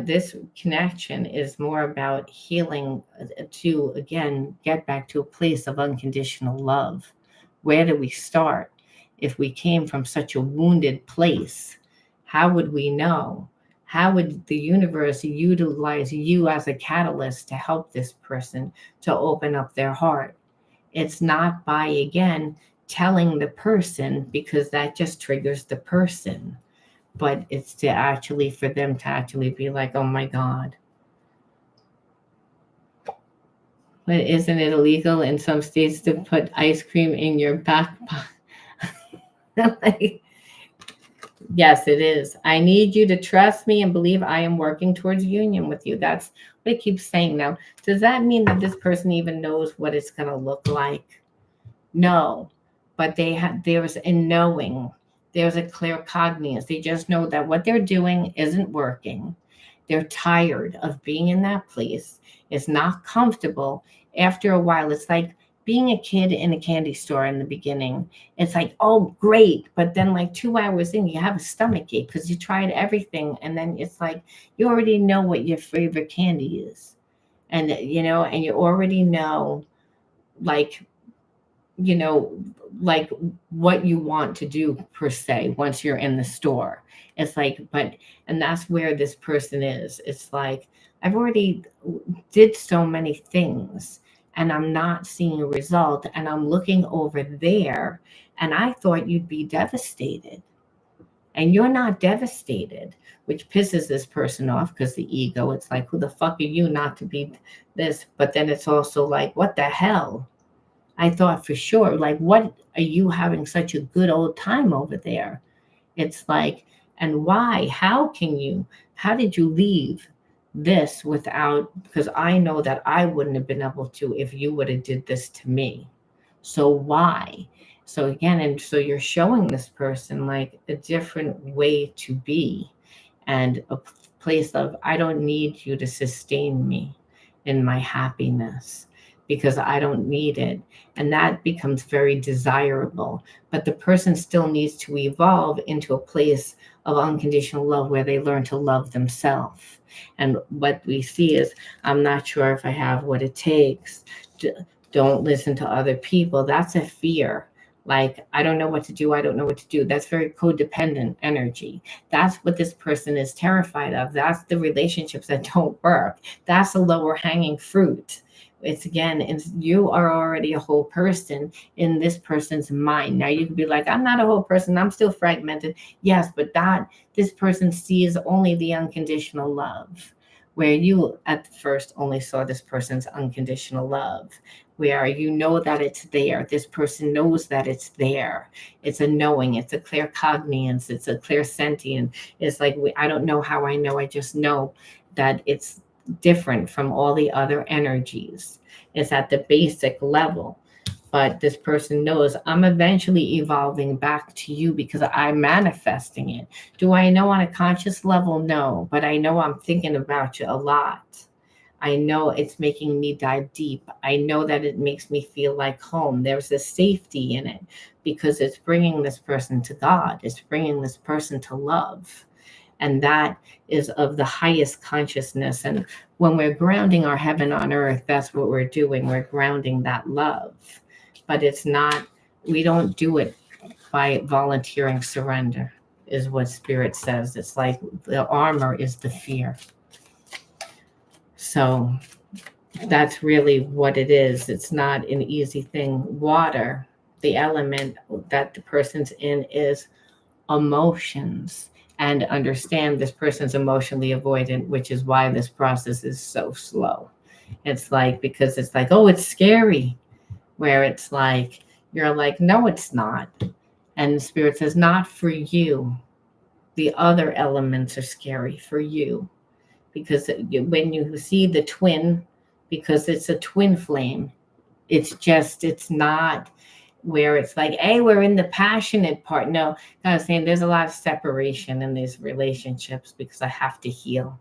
this connection is more about healing to, again, get back to a place of unconditional love. Where do we start? If we came from such a wounded place, how would we know? How would the universe utilize you as a catalyst to help this person to open up their heart? It's not by, again, telling the person, because that just triggers the person. But it's for them to actually be like, oh my God. But isn't it illegal in some states to put ice cream in your back pocket? Yes, it is. I need you to trust me and believe I am working towards union with you. That's what it keeps saying now. Does that mean that this person even knows what it's going to look like? No. But there's a knowing. There's a clear cognizance. They just know that what they're doing isn't working. They're tired of being in that place. It's not comfortable. After a while, it's like being a kid in a candy store in the beginning. It's like, oh, great. But then like 2 hours in, you have a stomach ache because you tried everything. And then it's like, you already know what your favorite candy is. And, and you already know, like what you want to do per se once you're in the store. It's like, and that's where this person is. It's like, I've already did so many things and I'm not seeing a result, and I'm looking over there and I thought you'd be devastated, and you're not devastated, which pisses this person off because the ego, it's like, who the fuck are you not to be this? But then it's also like, what the hell? I thought for sure, like, what are you having such a good old time over there? It's like, And why? How did you leave this without, because I know that I wouldn't have been able to if you would have did this to me. So why? So again, and so you're showing this person like a different way to be, and a place of, I don't need you to sustain me in my happiness because I don't need it. And that becomes very desirable. But the person still needs to evolve into a place of unconditional love where they learn to love themselves. And what we see is, I'm not sure if I have what it takes. Don't listen to other people. That's a fear. Like, I don't know what to do. I don't know what to do. That's very codependent energy. That's what this person is terrified of. That's the relationships that don't work. That's the lower hanging fruit. It's again, you are already a whole person in this person's mind. Now you could be like, I'm not a whole person. I'm still fragmented. Yes, but this person sees only the unconditional love, where you at first only saw this person's unconditional love, where you know that it's there. This person knows that it's there. It's a knowing. It's a clear cognizance. It's a clear sentient. It's like, I don't know how I know. I just know that it's different from all the other energies. It's at the basic level. But this person knows, I'm eventually evolving back to you because I'm manifesting it. Do I know on a conscious level? No, but I know I'm thinking about you a lot. I know it's making me dive deep. I know that it makes me feel like home. There's a safety in it because it's bringing this person to God. It's bringing this person to love. And that is of the highest consciousness. And when we're grounding our heaven on earth, that's what we're doing. We're grounding that love. But it's not, we don't do it by volunteering surrender, is what Spirit says. It's like the armor is the fear. So that's really what it is. It's not an easy thing. Water, the element that the person's in, is emotions. And understand this person's emotionally avoidant, which is why this process is so slow. It's like, because it's like, oh, it's scary. Where it's like, you're like, no, it's not. And Spirit says, not for you. The other elements are scary for you. Because when you see the twin, because it's a twin flame, it's not where it's like, hey, we're in the passionate part. No, I was saying there's a lot of separation in these relationships because I have to heal.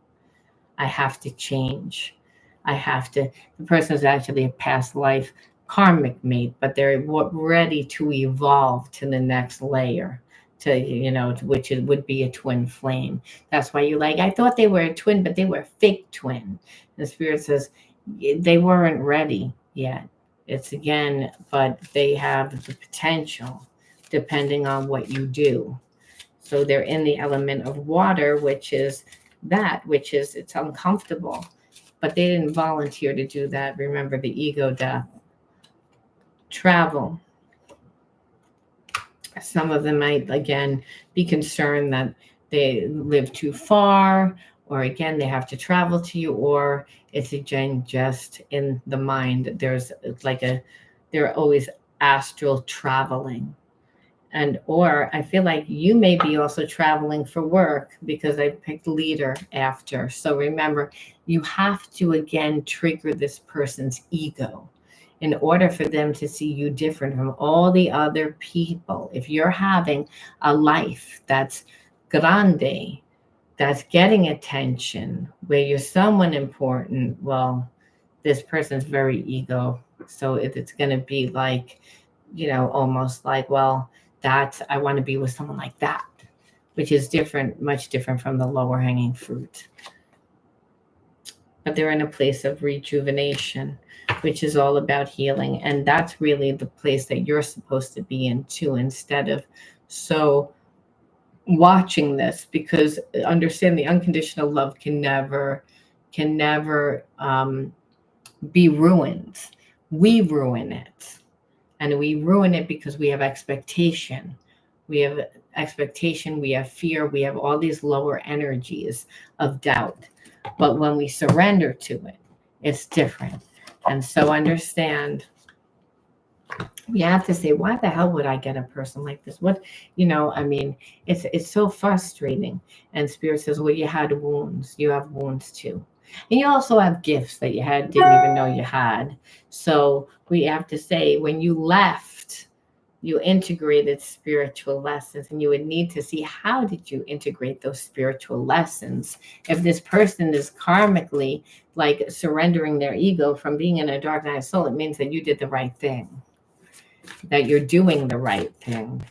I have to change. The person's actually a past life karmic mate, but they're ready to evolve to the next layer, which would be a twin flame. That's why you're like, I thought they were a twin, but they were a fake twin. And Spirit says they weren't ready yet. It's again, but they have the potential depending on what you do. So they're in the element of water, which is it's uncomfortable, but they didn't volunteer to do that. Remember the ego death. Travel. Some of them might, again, be concerned that they live too far, or again, they have to travel to you, or it's again just in the mind. They're always astral traveling. Or I feel like you may be also traveling for work because I picked leader after. So remember, you have to again trigger this person's ego in order for them to see you different from all the other people. If you're having a life that's grande, that's getting attention, where you're someone important, well, this person's very ego. So it's going to be like, almost like, well, I want to be with someone like that, which is different, much different from the lower hanging fruit. But they're in a place of rejuvenation, which is all about healing. And that's really the place that you're supposed to be in too, instead of watching this, because understand the unconditional love can never be ruined. We ruin it. And we ruin it because we have expectation. We have fear, we have all these lower energies of doubt. But when we surrender to it, it's different. And so understand You have to say, why the hell would I get a person like this? What, I mean, it's so frustrating. And Spirit says, well, you had wounds. You have wounds too. And you also have gifts that you didn't even know you had. So we have to say, when you left, you integrated spiritual lessons, and you would need to see, how did you integrate those spiritual lessons? If this person is karmically like surrendering their ego from being in a dark night of soul, it means that you did the right thing, that you're doing the right thing.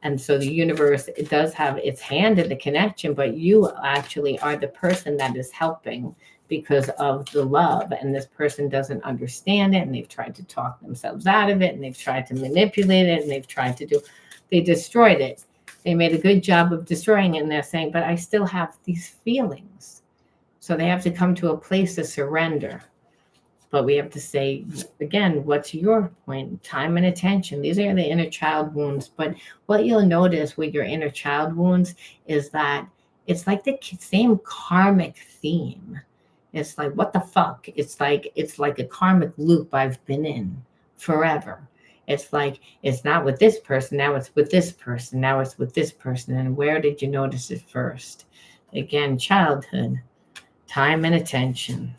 And so the universe, it does have its hand in the connection, but you actually are the person that is helping because of the love. And this person doesn't understand it, and they've tried to talk themselves out of it, and they've tried to manipulate it, and they destroyed it. They made a good job of destroying it, and they're saying, but I still have these feelings. So they have to come to a place of surrender. But we have to say, again, what's your point? Time and attention. These are the inner child wounds. But what you'll notice with your inner child wounds is that it's like the same karmic theme. It's like, what the fuck? It's like a karmic loop I've been in forever. It's like, it's not with this person. Now it's with this person. Now it's with this person. And where did you notice it first? Again, childhood, time and attention.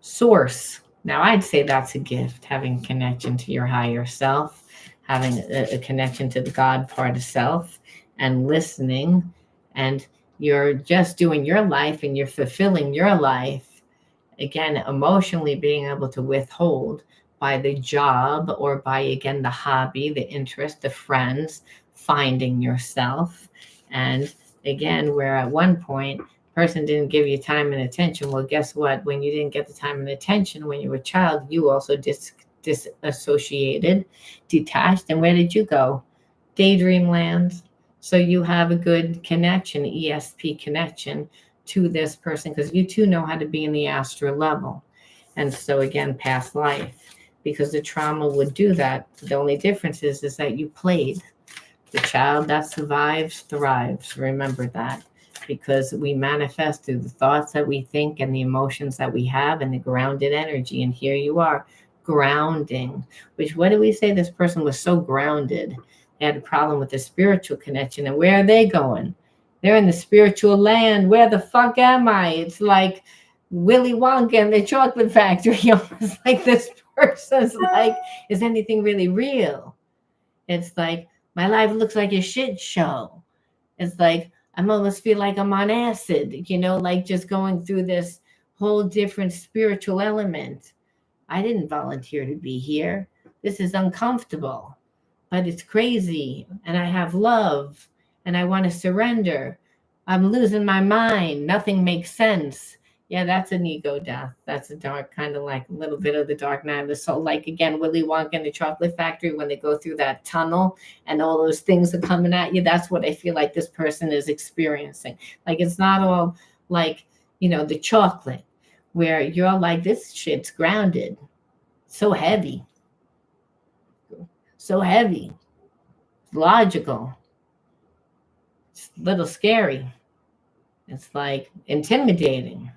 Source. Now, I'd say that's a gift, having connection to your higher self, having a connection to the God part of self, and listening. And you're just doing your life, and you're fulfilling your life. Again, emotionally being able to withhold by the job, or by, again, the hobby, the interest, the friends, finding yourself. And again, where at one point, person didn't give you time and attention. Well, guess what? When you didn't get the time and attention when you were a child, you also disassociated, detached. And where did you go? Daydream land. So you have a good connection, ESP connection to this person, because you too know how to be in the astral level. And so again, past life, because the trauma would do that. The only difference is that you played. The child that survives thrives. Remember that. Because we manifest through the thoughts that we think, and the emotions that we have, and the grounded energy. And here you are, grounding, which, what do we say? This person was so grounded. They had a problem with the spiritual connection. And where are they going? They're in the spiritual land. Where the fuck am I? It's like Willy Wonka and the Chocolate Factory. Almost like this person's like, is anything really real? It's like, my life looks like a shit show. It's like, I almost feel like I'm on acid, like just going through this whole different spiritual element. I didn't volunteer to be here. This is uncomfortable, but it's crazy. And I have love, and I want to surrender. I'm losing my mind. Nothing makes sense. Yeah, that's an ego death. That's a dark, kind of like a little bit of the dark night of the soul. Like, again, Willy Wonka and the Chocolate Factory, when they go through that tunnel and all those things are coming at you. That's what I feel like this person is experiencing. Like, it's not all like, the chocolate, where you're like, this shit's grounded. So heavy. So heavy. Logical. It's a little scary. It's like intimidating.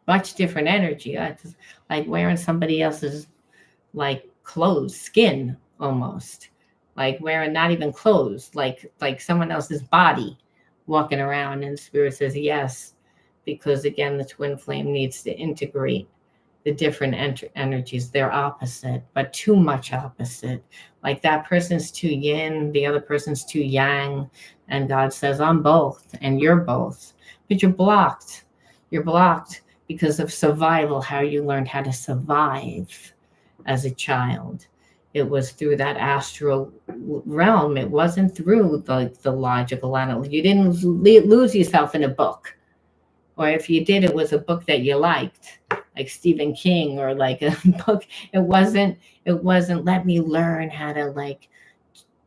Much different energy. It's like wearing somebody else's like clothes, skin almost. Like wearing not even clothes, like someone else's body, walking around. And Spirit says yes, because again, the twin flame needs to integrate the different energies. They're opposite, but too much opposite. Like that person's too yin, the other person's too yang. And God says, I'm both, and you're both. But you're blocked. You're blocked because of survival, how you learned how to survive as a child. It was through that astral realm. It wasn't through the logical analysis. You didn't lose yourself in a book. Or if you did, it was a book that you liked, like Stephen King, or like a book. It wasn't, let me learn how to like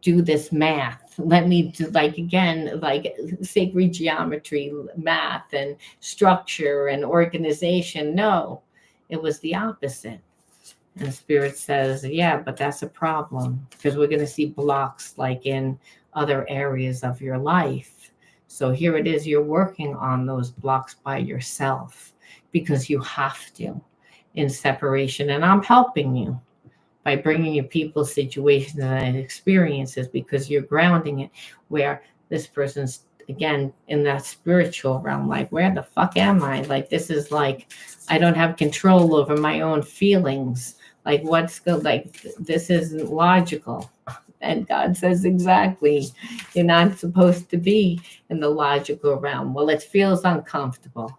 do this math. Let me do, like, again, like sacred geometry, math and structure and organization. No, it was the opposite. And Spirit says, yeah, but that's a problem, because we're going to see blocks like in other areas of your life. So here it is, you're working on those blocks by yourself, because you have to. in separation, and I'm helping you by bringing you people, situations, and experiences, because you're grounding it where this person's, again, in that spiritual realm. Like, where the fuck am I? Like, this is like, I don't have control over my own feelings. Like, what's good? Like, this isn't logical. And God says, exactly, you're not supposed to be in the logical realm. Well, it feels uncomfortable.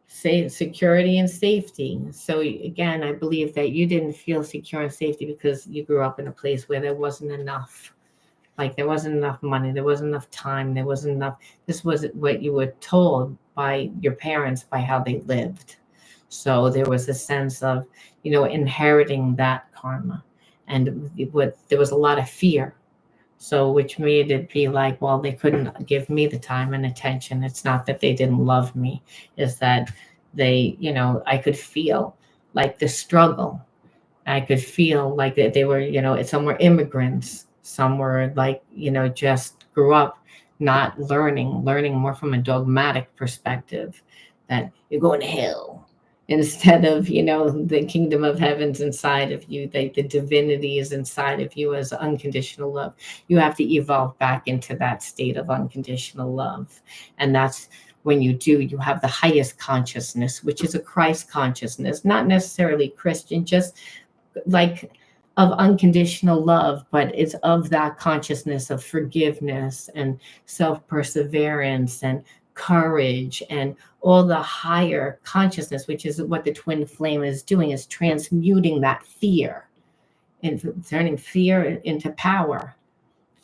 Security and safety. So again, I believe that you didn't feel secure and safety because you grew up in a place where there wasn't enough. Like, there wasn't enough money, there wasn't enough time, there wasn't enough. This was what you were told by your parents, by how they lived. So there was a sense of, inheriting that karma. And there was a lot of fear. So, which made it be like, well, they couldn't give me the time and attention. It's not that they didn't love me, it's that they, I could feel like the struggle. I could feel like that they were, some were immigrants, some were like, just grew up not learning more from a dogmatic perspective, that you're going to hell, instead of, the kingdom of heaven's inside of you, the divinity is inside of you as unconditional love. You have to evolve back into that state of unconditional love. And that's when you do, you have the highest consciousness, which is a Christ consciousness, not necessarily Christian, just like of unconditional love, but it's of that consciousness of forgiveness and self-perseverance and courage and all the higher consciousness, which is what the twin flame is doing, is transmuting that fear and turning fear into power.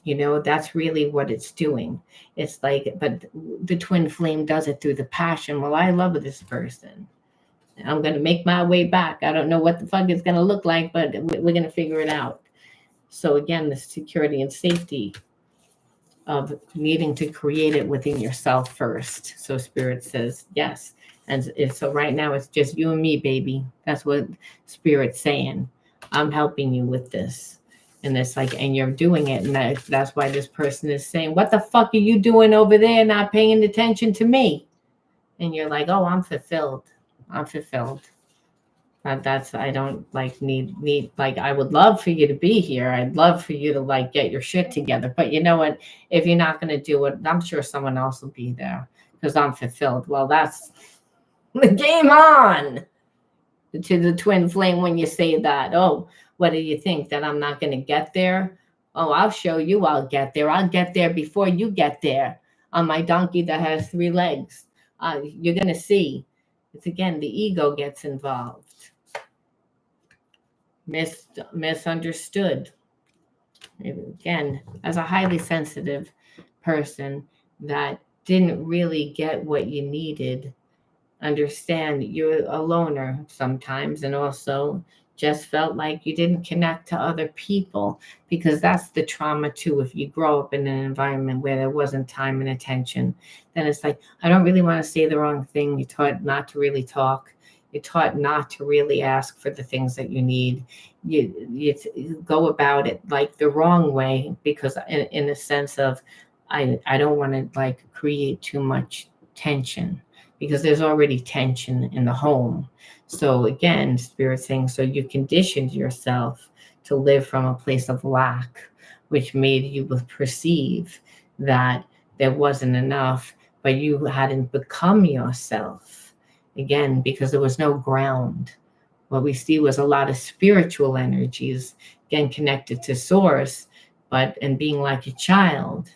That's really what it's doing. It's like, but the twin flame does it through the passion. Well, I love this person. I'm going to make my way back. I don't know what the fuck it's going to look like, but we're going to figure it out. So again, the security and safety of needing to create it within yourself first. So Spirit says, yes. And so right now it's just you and me, baby. That's what Spirit's saying. I'm helping you with this. And it's like, and you're doing it. And that's why this person is saying, what the fuck are you doing over there not paying attention to me? And you're like, oh, I'm fulfilled. I'm fulfilled. That's, I don't like need, like, I would love for you to be here. I'd love for you to like get your shit together. But you know what? If you're not going to do it, I'm sure someone else will be there because I'm fulfilled. Well, that's the game on to the twin flame when you say that. Oh, what do you think? That I'm not going to get there? Oh, I'll show you I'll get there. I'll get there before you get there on my donkey that has 3 legs. You're going to see. It's again, the ego gets involved. Misunderstood. Again, as a highly sensitive person that didn't really get what you needed, understand you're a loner sometimes, and also just felt like you didn't connect to other people, because that's the trauma too. If you grow up in an environment where there wasn't time and attention, then it's like, I don't really want to say the wrong thing. You're taught not to really talk. You're taught not to really ask for the things that you need. You go about it like the wrong way, because in a sense of, I don't want to like create too much tension, because there's already tension in the home. So again, Spirit saying, so you conditioned yourself to live from a place of lack, which made you perceive that there wasn't enough, but you hadn't become yourself. Again, because there was no ground. What we see was a lot of spiritual energies, again, connected to source, and being like a child,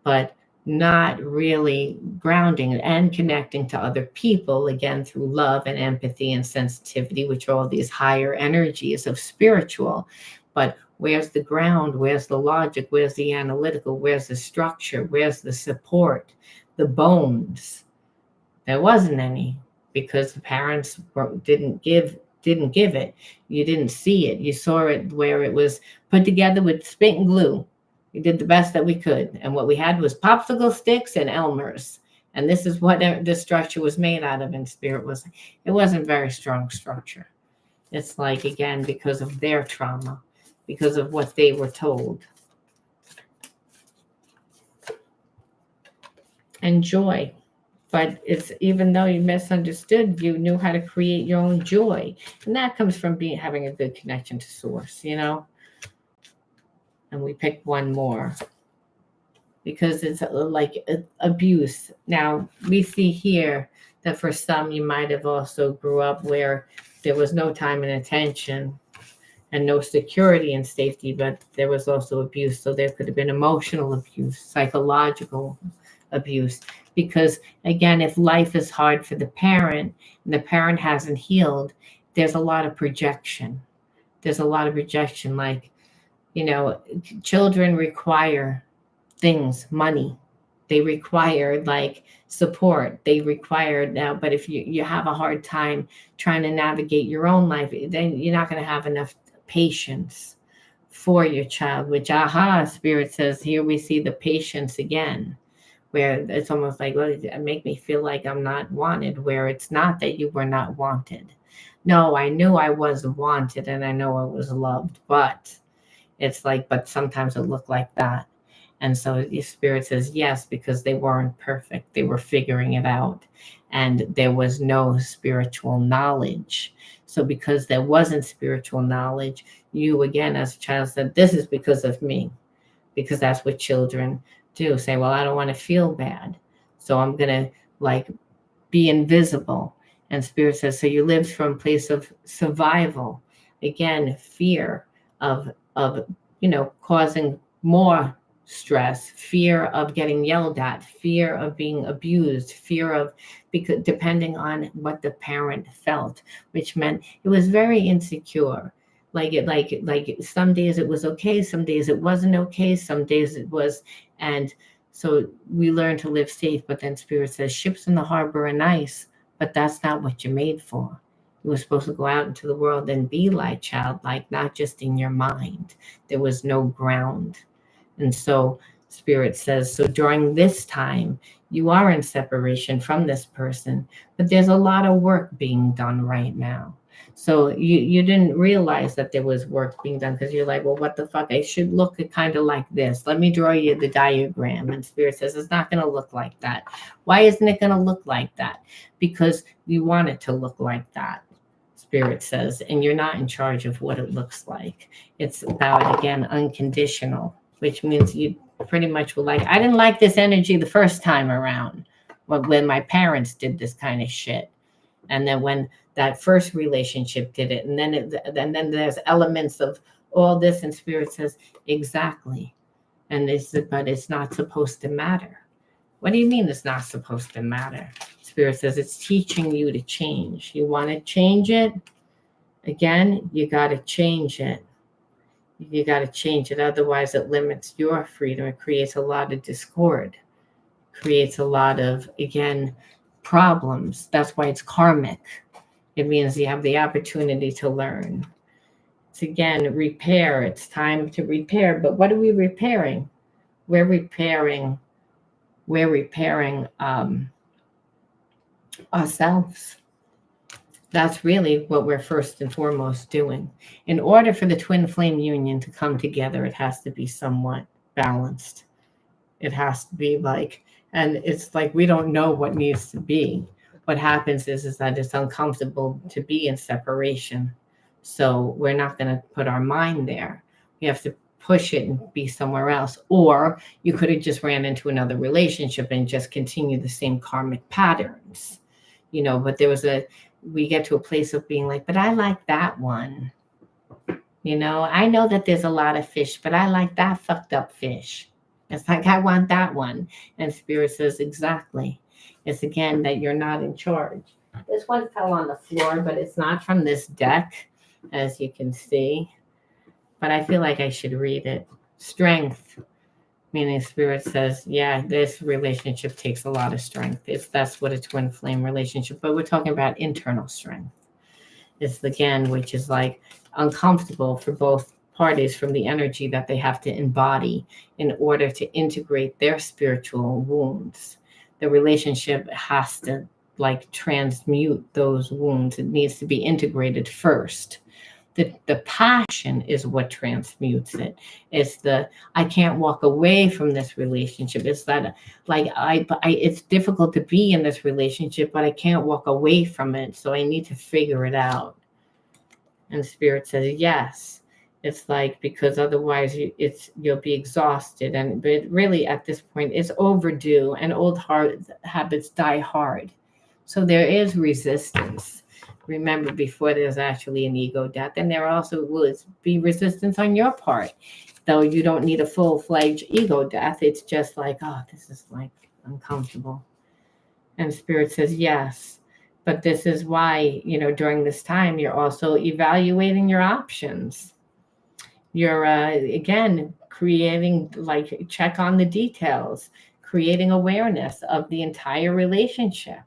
but not really grounding and connecting to other people, again, through love and empathy and sensitivity, which are all these higher energies of spiritual. But where's the ground? Where's the logic? Where's the analytical? Where's the structure? Where's the support? The bones? There wasn't any, because the parents didn't give it. You didn't see it. You saw it where it was put together with spit and glue. We did the best that we could. And what we had was popsicle sticks and Elmers. And this is what the structure was made out of. And Spirit it wasn't very strong structure. It's like, again, because of their trauma, because of what they were told. And joy. But it's even though you misunderstood, you knew how to create your own joy. And that comes from having a good connection to source, And we picked one more because it's like abuse. Now we see here that for some you might have also grew up where there was no time and attention and no security and safety, but there was also abuse. So there could have been emotional abuse, psychological abuse. Because again, if life is hard for the parent and the parent hasn't healed, there's a lot of projection. There's a lot of projection. Like, children require things, money. They require like support. They require now, but if you have a hard time trying to navigate your own life, then you're not going to have enough patience for your child, which spirit says here we see the patience again, where it's almost like, well, it make me feel like I'm not wanted, where it's not that you were not wanted. No, I knew I was wanted and I know I was loved, but it's like, but sometimes it looked like that. And so the spirit says yes, because they weren't perfect. They were figuring it out. And there was no spiritual knowledge. So because there wasn't spiritual knowledge, you again as a child said, this is because of me. Because that's what children do. Say, well, I don't want to feel bad. So I'm going to like be invisible. And spirit says, so you lived from a place of survival. Again, fear of causing more stress, fear of getting yelled at, fear of being abused, fear of, because depending on what the parent felt, which meant it was very insecure. Like some days it was okay, some days it wasn't okay, some days it was, and so we learn to live safe. But then spirit says ships in the harbor are nice, but that's not what you're made for. You were supposed to go out into the world and be like childlike, not just in your mind. There was no ground. And so spirit says, so during this time, you are in separation from this person, but there's a lot of work being done right now. So you didn't realize that there was work being done because you're like, well, what the fuck? I should look kind of like this. Let me draw you the diagram. And spirit says, it's not going to look like that. Why isn't it going to look like that? Because you want it to look like that. Spirit says, and you're not in charge of what it looks like. It's about, again, unconditional, which means you pretty much were like, I didn't like this energy the first time around when my parents did this kind of shit. And then when that first relationship did it, and then there's elements of all this, and spirit says, exactly. And they said, but it's not supposed to matter. What do you mean it's not supposed to matter? Spirit says it's teaching you to change. You want to change it? Again, you got to change it. You got to change it. Otherwise, it limits your freedom. It creates a lot of discord, creates a lot of, again, problems. That's why it's karmic. It means you have the opportunity to learn. It's, again, repair. It's time to repair. But what are we repairing? We're repairing ourselves. That's really what we're first and foremost doing. In order for the twin flame union to come together, it has to be somewhat balanced. It has to be like, and it's like we don't know what needs to be. What happens is that it's uncomfortable to be in separation. So we're not going to put our mind there. We have to push it and be somewhere else. Or you could have just ran into another relationship and just continue the same karmic patterns. But we get to a place of being like, but I like that one. I know that there's a lot of fish, but I like that fucked up fish. It's like, I want that one. And spirit says, exactly. It's again that you're not in charge. This one fell on the floor, but it's not from this deck, as you can see. But I feel like I should read it. Strength. Meaning spirit says, yeah, this relationship takes a lot of strength. That's what a twin flame relationship, but we're talking about internal strength. It's again, which is like uncomfortable for both parties from the energy that they have to embody in order to integrate their spiritual wounds. The relationship has to like transmute those wounds. It needs to be integrated first The passion is what transmutes it. It's I can't walk away from this relationship. It's that like it's difficult to be in this relationship, but I can't walk away from it. So I need to figure it out. And Spirit says yes. It's like, because otherwise you'll be exhausted. But really at this point it's overdue, and old habits die hard. So there is resistance. Remember, before there's actually an ego death, and there also will be resistance on your part. Though you don't need a full-fledged ego death, it's just like, oh, this is like uncomfortable. And Spirit says yes. But this is why, during this time, you're also evaluating your options. You're, again, creating, like, check on the details, creating awareness of the entire relationship.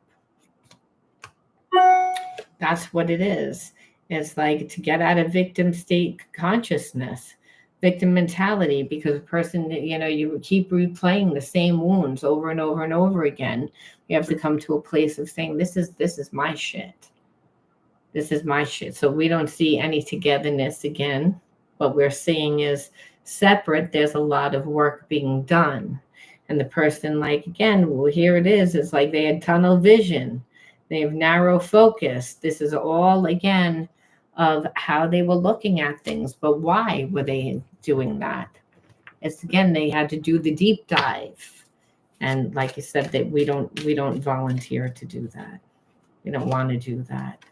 That's what it is. It's like to get out of victim state consciousness, victim mentality, because a person, you keep replaying the same wounds over and over and over again. You have to come to a place of saying, this is my shit. This is my shit. So we don't see any togetherness again. What we're seeing is separate. There's a lot of work being done. And the person, like, again, well, here it is. It's like they had tunnel vision. They have narrow focus. This is all, again, of how they were looking at things. But why were they doing that? It's, again, they had to do the deep dive. And like you said, that we don't volunteer to do that. We don't want to do that.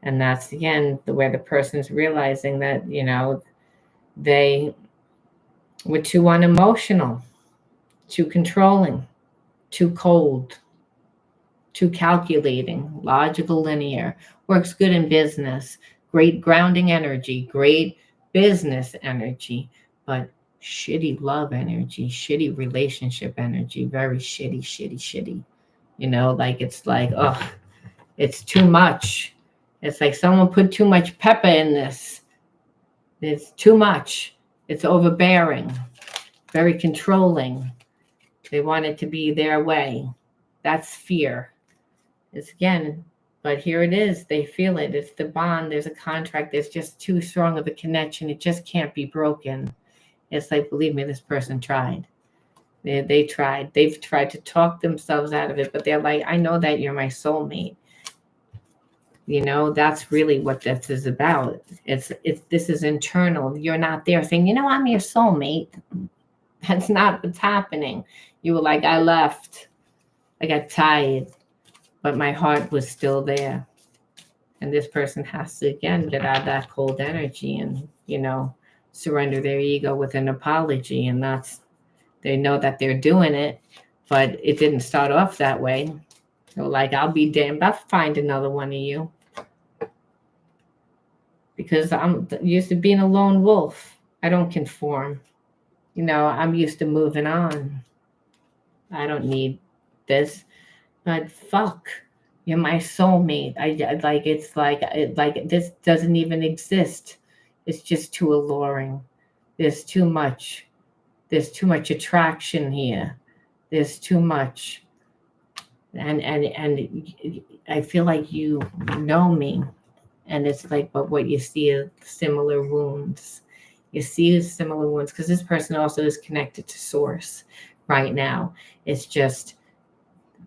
And that's, again, where the person's realizing that, they were too unemotional, too controlling, too cold, too calculating, logical, linear. Works good in business, great grounding energy, great business energy, but shitty love energy, shitty relationship energy, very shitty. Like, it's like, oh, it's too much. It's like someone put too much pepper in this. It's too much. It's overbearing, very controlling. They want it to be their way. That's fear. It's, again, but here it is. They feel it. It's the bond. There's a contract. There's just too strong of a connection. It just can't be broken. It's like, believe me, this person tried. They tried. They've tried to talk themselves out of it, but they're like, I know that you're my soulmate. That's really what this is about. It's this is internal. You're not there saying, I'm your soulmate. That's not what's happening. You were like, I left. I got tired, but my heart was still there. And this person has to, again, get out of that cold energy and, surrender their ego with an apology. And they know that they're doing it, but it didn't start off that way. They're like, I'll be damned, I'll find another one of you. Because I'm used to being a lone wolf. I don't conform. I'm used to moving on. I don't need this. But fuck, you're my soulmate. It's like this doesn't even exist. It's just too alluring. There's too much. There's too much attraction here. There's too much. And I feel like you know me. And it's like, but what you see is similar wounds. You see similar wounds because this person also is connected to source right now. It's just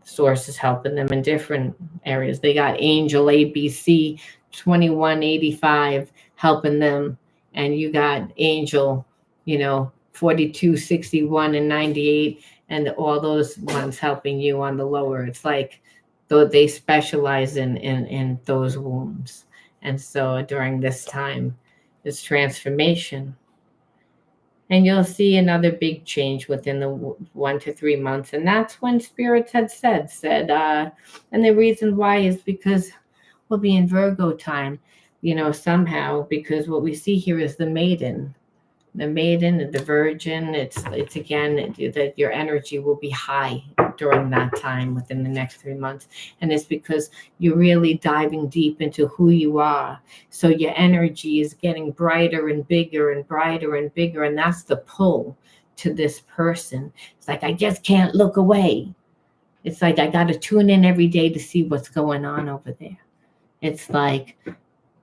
source is helping them in different areas. They got angel ABC 2185 helping them. And you got angel, 4261 and 98. And all those ones helping you on the lower. It's like, though they specialize in those wounds. And so during this time, it's transformation. And you'll see another big change within the 1 to 3 months. And that's when spirits had said, and the reason why is because we'll be in Virgo time, somehow, because what we see here is the maiden, the virgin. It's again, that your energy will be high during that time within the next 3 months. And it's because you're really diving deep into who you are. So your energy is getting brighter and bigger and brighter and bigger. And that's the pull to this person. It's like, I just can't look away. It's like, I got to tune in every day to see what's going on over there. It's like,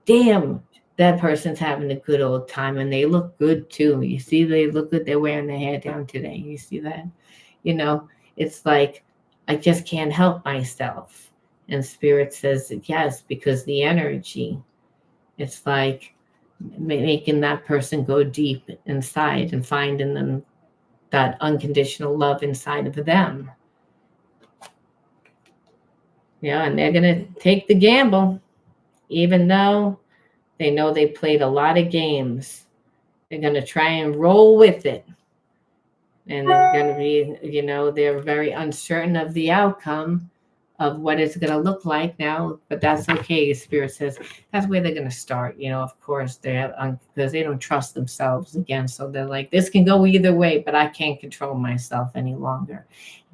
damn, that person's having a good old time, and they look good too. You see, they look good. They're wearing their hair down today. You see that? You know, it's like, I just can't help myself. And Spirit says yes, because the energy, it's like making that person go deep inside and finding them that unconditional love inside of them. Yeah, and they're going to take the gamble, even though they know they played a lot of games. They're going to try and roll with it. And they're going to be, they're very uncertain of the outcome of what it's going to look like now, but that's okay. Spirit says that's where they're going to start. Of course, because they don't trust themselves again. So they're like, this can go either way, but I can't control myself any longer.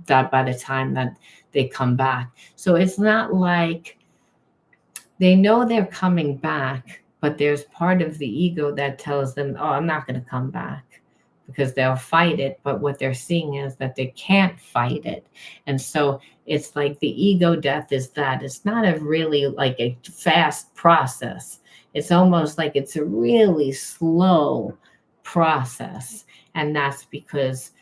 That by the time that they come back. So it's not like they know they're coming back, but there's part of the ego that tells them, oh, I'm not going to come back, because they'll fight it. But what they're seeing is that they can't fight it. And so it's like the ego death is that it's not a really like a fast process. It's almost like it's a really slow process. And that's because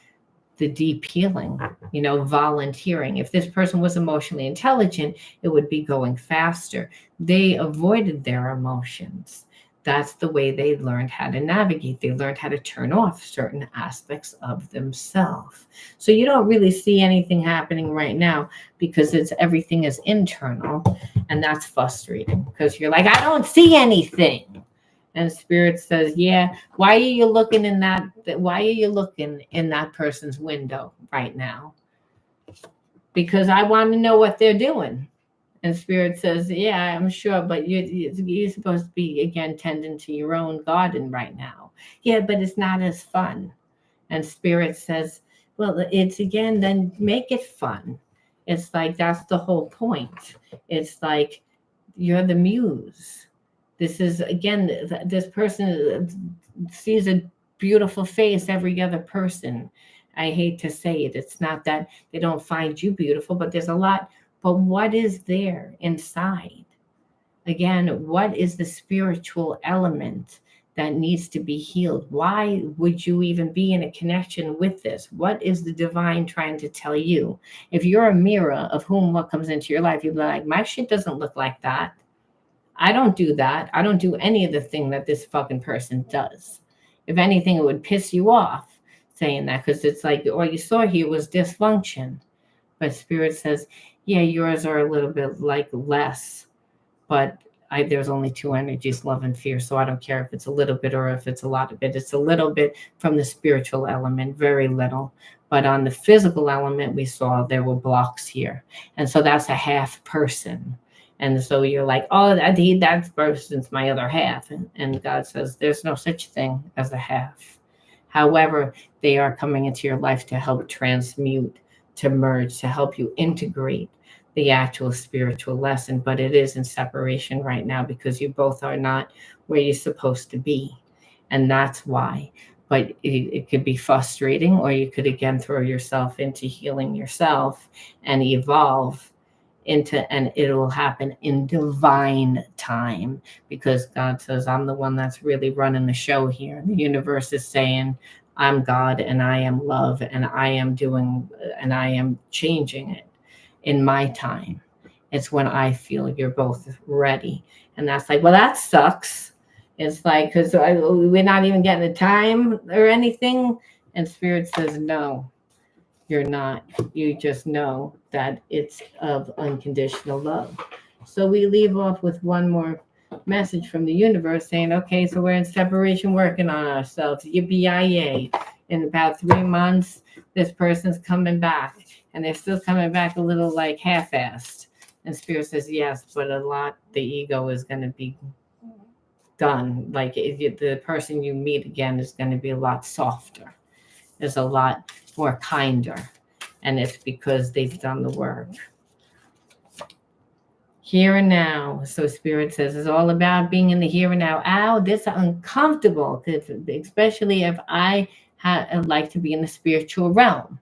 the deep healing, volunteering. If this person was emotionally intelligent, it would be going faster. They avoided their emotions. That's the way they learned how to navigate. They learned how to turn off certain aspects of themselves. So you don't really see anything happening right now because everything is internal, and that's frustrating because you're like, I don't see anything. And Spirit says, yeah, why are you looking in that person's window right now? Because I want to know what they're doing. And Spirit says, yeah, I'm sure, but you're supposed to be, again, tending to your own garden right now. Yeah, but it's not as fun. And Spirit says, well, it's, again, then make it fun. It's like, that's the whole point. It's like, you're the muse. This is, again, this person sees a beautiful face every other person. I hate to say it. It's not that they don't find you beautiful, but there's a lot. But what is there inside? Again, what is the spiritual element that needs to be healed? Why would you even be in a connection with this? What is the divine trying to tell you? If you're a mirror of what comes into your life, you'll be like, my shit doesn't look like that. I don't do that. I don't do any of the thing that this fucking person does. If anything, it would piss you off saying that, because it's like, all you saw here was dysfunction. But Spirit says, yeah, yours are a little bit like less, but there's only two energies, love and fear. So I don't care if it's a little bit or if it's a lot of it. It's a little bit from the spiritual element, very little. But on the physical element, we saw there were blocks here. And so that's a half person. And so you're like, oh, that person's my other half. And God says, there's no such thing as a half. However, they are coming into your life to help transmute, to merge, to help you integrate the actual spiritual lesson. But it is in separation right now because you both are not where you're supposed to be. And that's why. But it could be frustrating, or you could, again, throw yourself into healing yourself and evolve and it will happen in divine time, because God says, I'm the one that's really running the show here. The universe is saying, I'm God and I am love, and I am changing it in my time. It's when I feel you're both ready. And that's like, well, that sucks. It's like, because we're not even getting the time or anything. And Spirit says, no, you're not. You just know that it's of unconditional love. So we leave off with one more message from the universe saying, okay, so we're in separation working on ourselves. Yippee-yi-yay. In about 3 months, this person's coming back. And they're still coming back a little like half-assed. And Spirit says, yes, but a lot, the ego is going to be done. Like the person you meet again is going to be a lot softer. There's a lot more kinder. And it's because they've done the work. Here and now. So Spirit says it's all about being in the here and now. Ow, this is uncomfortable, especially if I like to be in the spiritual realm.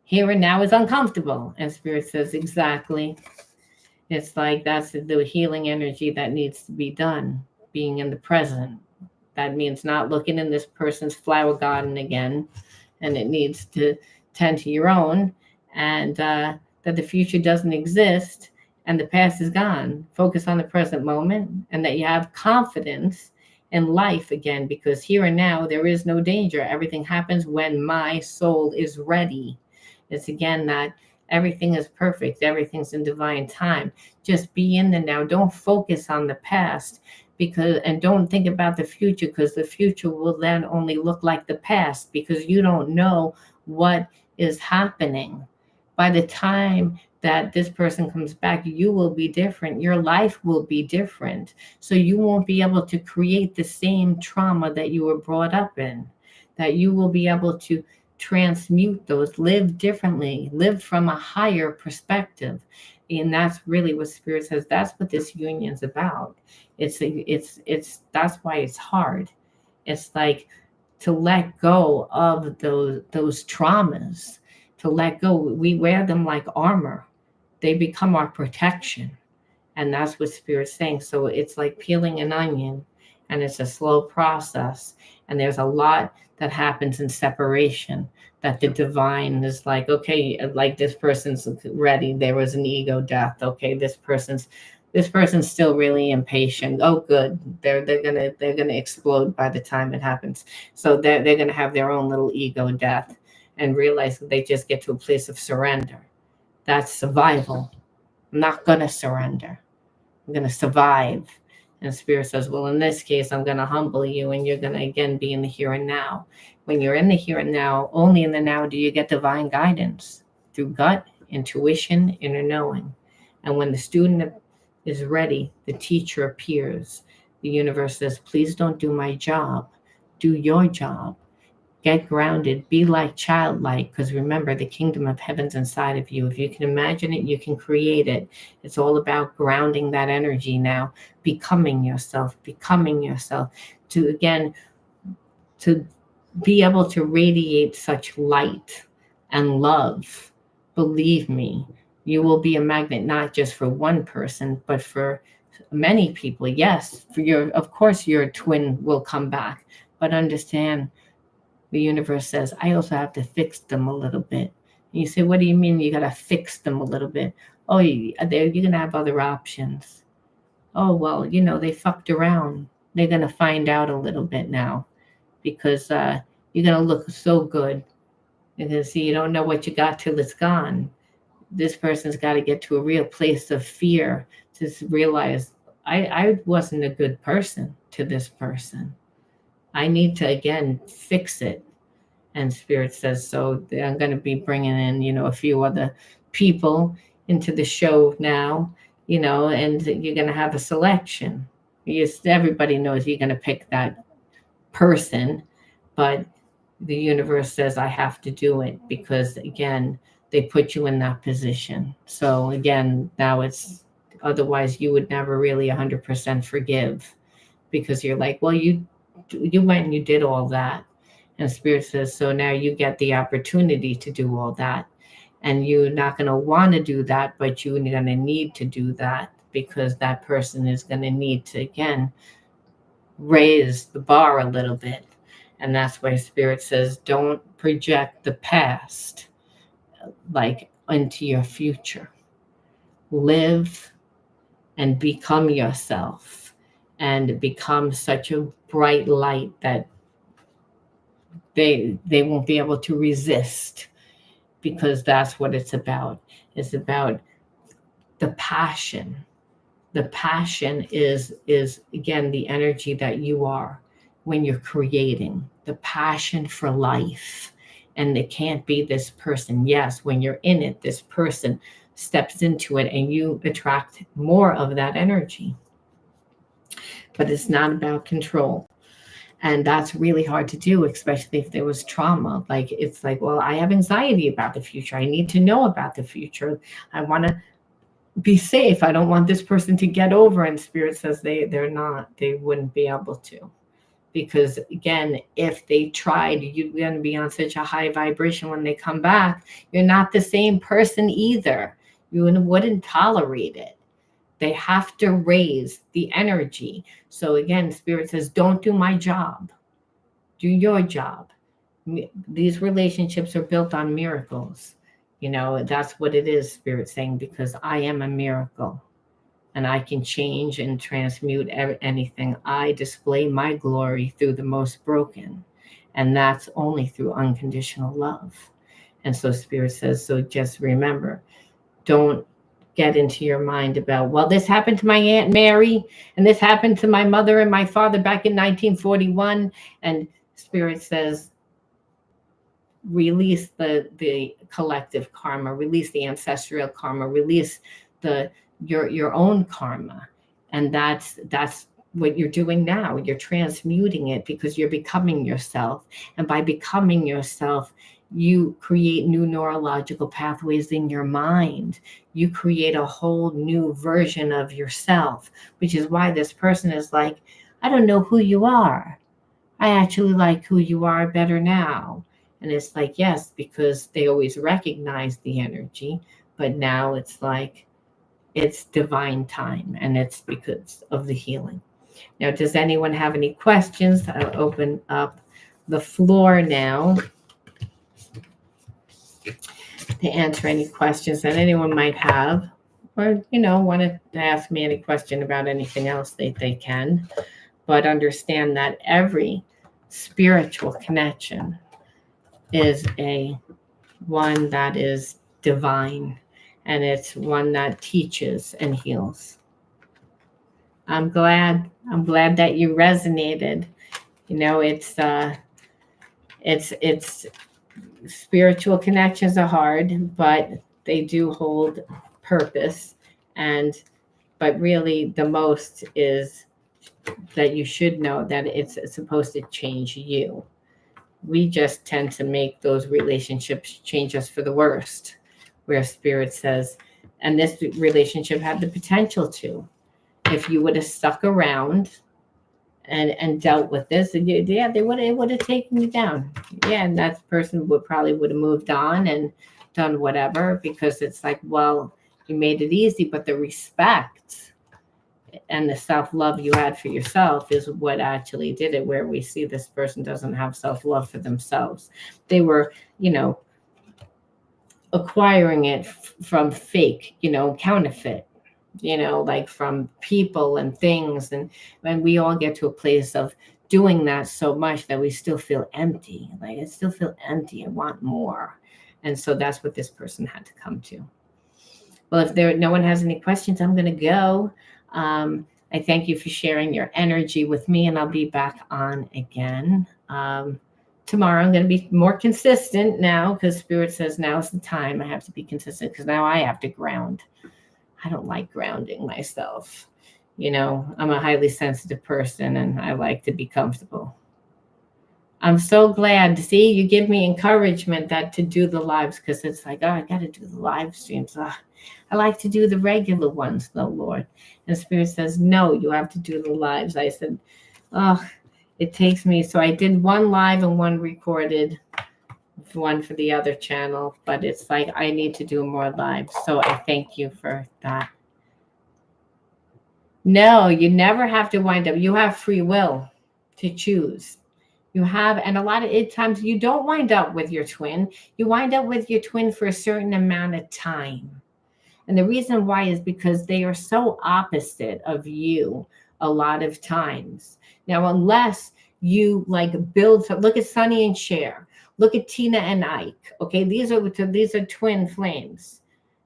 Here and now is uncomfortable. And Spirit says, exactly. It's like that's the healing energy that needs to be done. being in the present. That means not looking in this person's flower garden again, and it needs to tend to your own, and that the future doesn't exist and the past is gone. Focus on the present moment, and that you have confidence in life again, because here and now there is no danger. Everything happens when my soul is ready. It's again that everything is perfect, everything's in divine time. Just be in the now. Don't focus on the past, because and don't think about the future, because the future will then only look like the past, because you don't know what is happening. By the time that this person comes back, you will be different. Your life will be different. So you won't be able to create the same trauma that you were brought up in, that you will be able to transmute those, live differently, live from a higher perspective. And that's really what Spirit says. That's what this union's about. It's that's why it's hard. It's like to let go of those traumas, to let go. We wear them like armor. They become our protection. And that's what Spirit's saying. So it's like peeling an onion, and it's a slow process. And there's a lot that happens in separation, that the divine is like, okay, like this person's ready. There was an ego death. Okay, this person's still really impatient. Oh, good. They're gonna explode by the time it happens. So they're gonna have their own little ego death and realize that they just get to a place of surrender. That's survival. I'm not gonna surrender. I'm gonna survive. And Spirit says, well, in this case, I'm going to humble you, and you're going to, again, be in the here and now. When you're in the here and now, only in the now do you get divine guidance through gut, intuition, inner knowing. And when the student is ready, the teacher appears. The universe says, please don't do my job. Do your job. Get grounded, be like childlike, because remember, the kingdom of heaven's inside of you. If you can imagine it, you can create it. It's all about grounding that energy now, becoming yourself, to, again, to be able to radiate such light and love. Believe me, you will be a magnet, not just for one person, but for many people. Yes, of course, your twin will come back, but understand, the universe says, I also have to fix them a little bit. And you say, what do you mean you got to fix them a little bit? Oh, you're going to have other options. Oh, well, they fucked around. They're going to find out a little bit now, because you're going to look so good. You're going to see, you don't know what you got till it's gone. This person's got to get to a real place of fear to realize, I wasn't a good person to this person. I need to, again, fix it. And Spirit says, so I'm going to be bringing in, a few other people into the show now, and you're going to have a selection. Everybody knows you're going to pick that person, but the universe says, I have to do it, because, again, they put you in that position. So, again, now otherwise you would never really 100% forgive, because you're like, well, you went and you did all that. And Spirit says, so now you get the opportunity to do all that. And you're not going to want to do that, but you're going to need to do that, because that person is going to need to, again, raise the bar a little bit. And that's why Spirit says, don't project the past like into your future. Live and become yourself, and become such a bright light that they won't be able to resist, because that's what it's about. It's about the passion. The passion is again the energy that you are when you're creating, the passion for life. And it can't be this person. Yes, when you're in it, this person steps into it and you attract more of that energy. But it's not about control. And that's really hard to do, especially if there was trauma. Like, it's like, well, I have anxiety about the future. I need to know about the future. I want to be safe. I don't want this person to get over. And Spirit says they wouldn't be able to. Because, again, if they tried, you're going to be on such a high vibration when they come back. You're not the same person either. You wouldn't tolerate it. They have to raise the energy. So again, Spirit says, don't do my job, do your job. These relationships are built on miracles. That's what it is, Spirit saying, because I am a miracle and I can change and transmute anything. I display my glory through the most broken, and that's only through unconditional love. And so Spirit says, so just remember, don't get into your mind about, well, this happened to my Aunt Mary, and this happened to my mother and my father back in 1941. And Spirit says, release the collective karma, release the ancestral karma, release your own karma. And that's what you're doing now. You're transmuting it because you're becoming yourself. And by becoming yourself, you create new neurological pathways in your mind. You create a whole new version of yourself, which is why this person is like, I don't know who you are. I actually like who you are better now. And it's like, yes, because they always recognize the energy, but now it's like, it's divine time, and it's because of the healing. Now, does anyone have any questions? I'll open up the floor now to answer any questions that anyone might have, or, want to ask me any question about anything else they can. But understand that every spiritual connection is one that is divine, and it's one that teaches and heals. I'm glad that you resonated. It's spiritual connections are hard, but they do hold purpose. But really the most is that you should know that it's supposed to change you. We just tend to make those relationships change us for the worst, where Spirit says, and this relationship had the potential to, if you would have stuck around and dealt with this, it would have taken you down. Yeah, and that person would have moved on and done whatever, because it's like, well, you made it easy, but the respect and the self-love you had for yourself is what actually did it, where we see this person doesn't have self-love for themselves. They were, acquiring it from fake, counterfeit, like from people and things. And when we all get to a place of doing that so much that we still feel empty, like I still feel empty and want more. And so that's what this person had to come to. Well, if no one has any questions, I'm going to go. I thank you for sharing your energy with me, and I'll be back on again. Tomorrow I'm going to be more consistent now, because Spirit says now's the time. I have to be consistent because now I have to ground. I don't like grounding myself. I'm a highly sensitive person, and I like to be comfortable. I'm so glad to see you give me encouragement that to do the lives, because it's like, oh, I got to do the live streams. I like to do the regular ones, though, Lord. And Spirit says, no, you have to do the lives. I said, oh, it takes me. So I did one live and one recorded, one for the other channel, but it's like I need to do more lives. So I thank you for that. No, you never have to wind up. You have free will to choose. You have, and a lot of times you don't wind up with your twin. You wind up with your twin for a certain amount of time. And the reason why is because they are so opposite of you a lot of times. Now, unless you look at Sonny and Cher, look at Tina and Ike. Okay, these are twin flames.